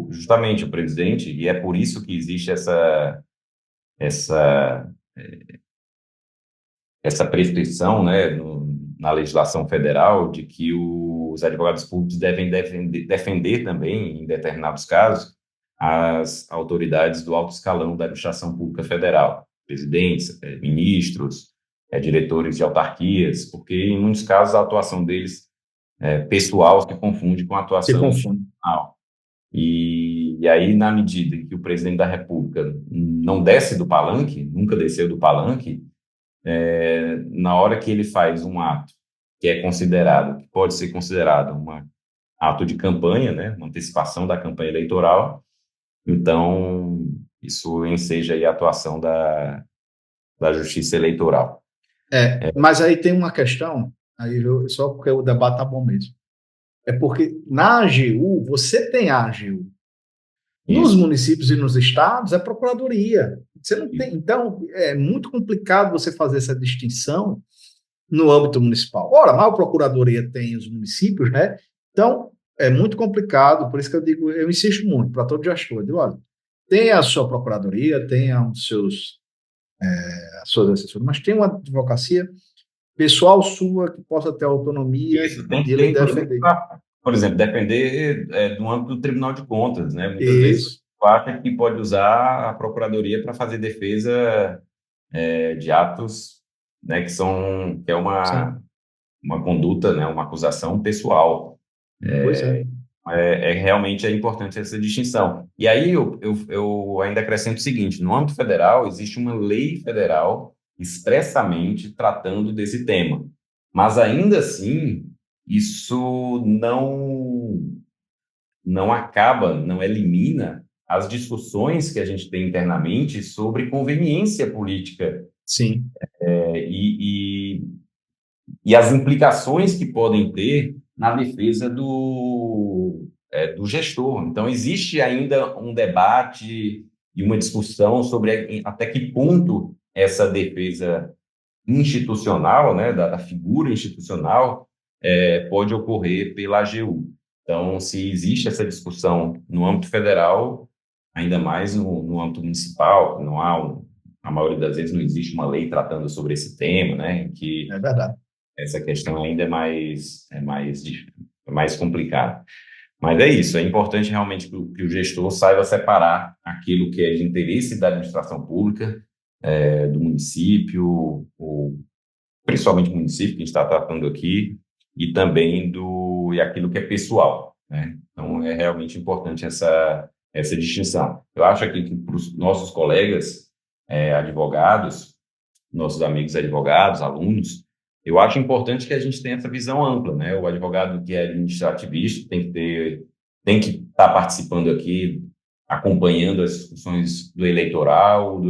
justamente o presidente, e é por isso que existe essa, essa prescrição, né, na legislação federal de que os advogados públicos devem defender também, em determinados casos, as autoridades do alto escalão da administração pública federal, presidentes, ministros, diretores de autarquias, porque em muitos casos a atuação deles pessoal se confunde com a Se atuação confunde. institucional. E aí, na medida em que o presidente da República não desce do palanque, nunca desceu do palanque, na hora que ele faz um ato que é considerado, que pode ser considerado um ato de campanha, né, uma antecipação da campanha eleitoral, então isso enseja aí a atuação da Justiça Eleitoral. Mas aí tem uma questão, só porque o debate tá bom mesmo. É porque na AGU, você tem a AGU. Nos Isso. municípios e nos estados, é procuradoria. Você não tem. Então, é muito complicado você fazer essa distinção no âmbito municipal. Ora, mas a procuradoria tem os municípios, né? Então, é muito complicado, por isso que eu digo, eu insisto muito para todo gestor, eu digo, olha, tem a sua procuradoria, tem as suas assessorias, mas tem uma advocacia pessoal sua que possa ter autonomia Isso tem de que ter, ele inclusive, defender. por exemplo, depender do âmbito do Tribunal de Contas, né? Muitas vezes Isso, você acha que pode usar a Procuradoria para fazer defesa de atos, né, que é sim. uma conduta, né, uma acusação pessoal. Pois é. Realmente é importante essa distinção. E aí eu ainda acrescento o seguinte: no âmbito federal, existe uma lei federal expressamente tratando desse tema. Mas ainda assim, isso não acaba, não elimina as discussões que a gente tem internamente sobre conveniência política Sim, e as implicações que podem ter na defesa do gestor. Então, existe ainda um debate e uma discussão sobre até que ponto essa defesa institucional, né, da figura institucional, pode ocorrer pela AGU. Então, se existe essa discussão no âmbito federal, ainda mais no âmbito municipal, não há a maioria das vezes não existe uma lei tratando sobre esse tema, né, em que é verdade. essa questão ainda é mais complicada. Mas é isso, é importante realmente que o gestor saiba separar aquilo que é de interesse da administração pública, do município, ou principalmente do município que a gente está tratando aqui, e também e aquilo que é pessoal, né? Então é realmente importante essa distinção. Eu acho aqui que para os nossos colegas advogados, nossos amigos advogados, alunos, eu acho importante que a gente tenha essa visão ampla, né? O advogado que é administrativista tem que estar participando aqui, acompanhando as discussões do eleitoral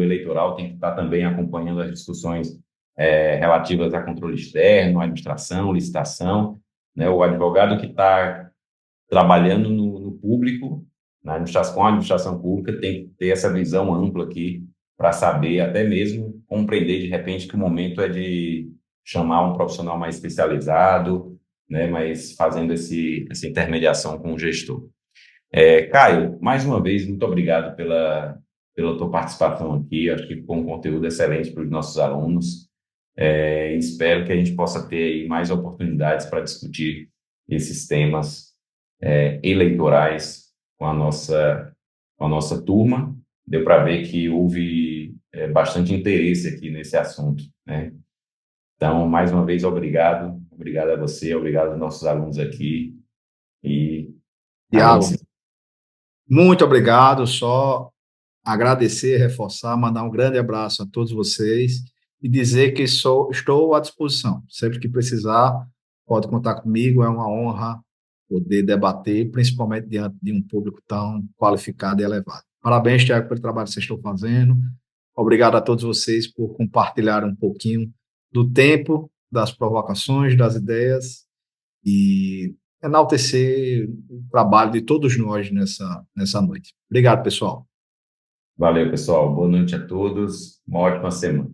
tem que estar também acompanhando as discussões relativas a controle externo, administração, licitação, né? O advogado que está trabalhando no público, na administração, com a administração pública, tem que ter essa visão ampla aqui para saber, até mesmo compreender de repente que o momento é de chamar um profissional mais especializado, né, mas fazendo essa intermediação com o gestor. Caio, mais uma vez, muito obrigado pela tua participação aqui. Acho que ficou um conteúdo excelente para os nossos alunos. Espero que a gente possa ter aí mais oportunidades para discutir esses temas eleitorais com a nossa turma. Deu para ver que houve bastante interesse aqui nesse assunto, né? Então, mais uma vez, obrigado. Obrigado a você, obrigado aos nossos alunos aqui. E a gente Tiago, se... muito obrigado. Só agradecer, reforçar, mandar um grande abraço a todos vocês e dizer que estou à disposição. Sempre que precisar, pode contar comigo. É uma honra poder debater, principalmente diante de um público tão qualificado e elevado. Parabéns, Tiago, pelo trabalho que vocês estão fazendo. Obrigado a todos vocês por compartilhar um pouquinho do tempo, das provocações, das ideias e enaltecer o trabalho de todos nós nessa noite. Obrigado, pessoal. Valeu, pessoal. Boa noite a todos. Uma ótima semana.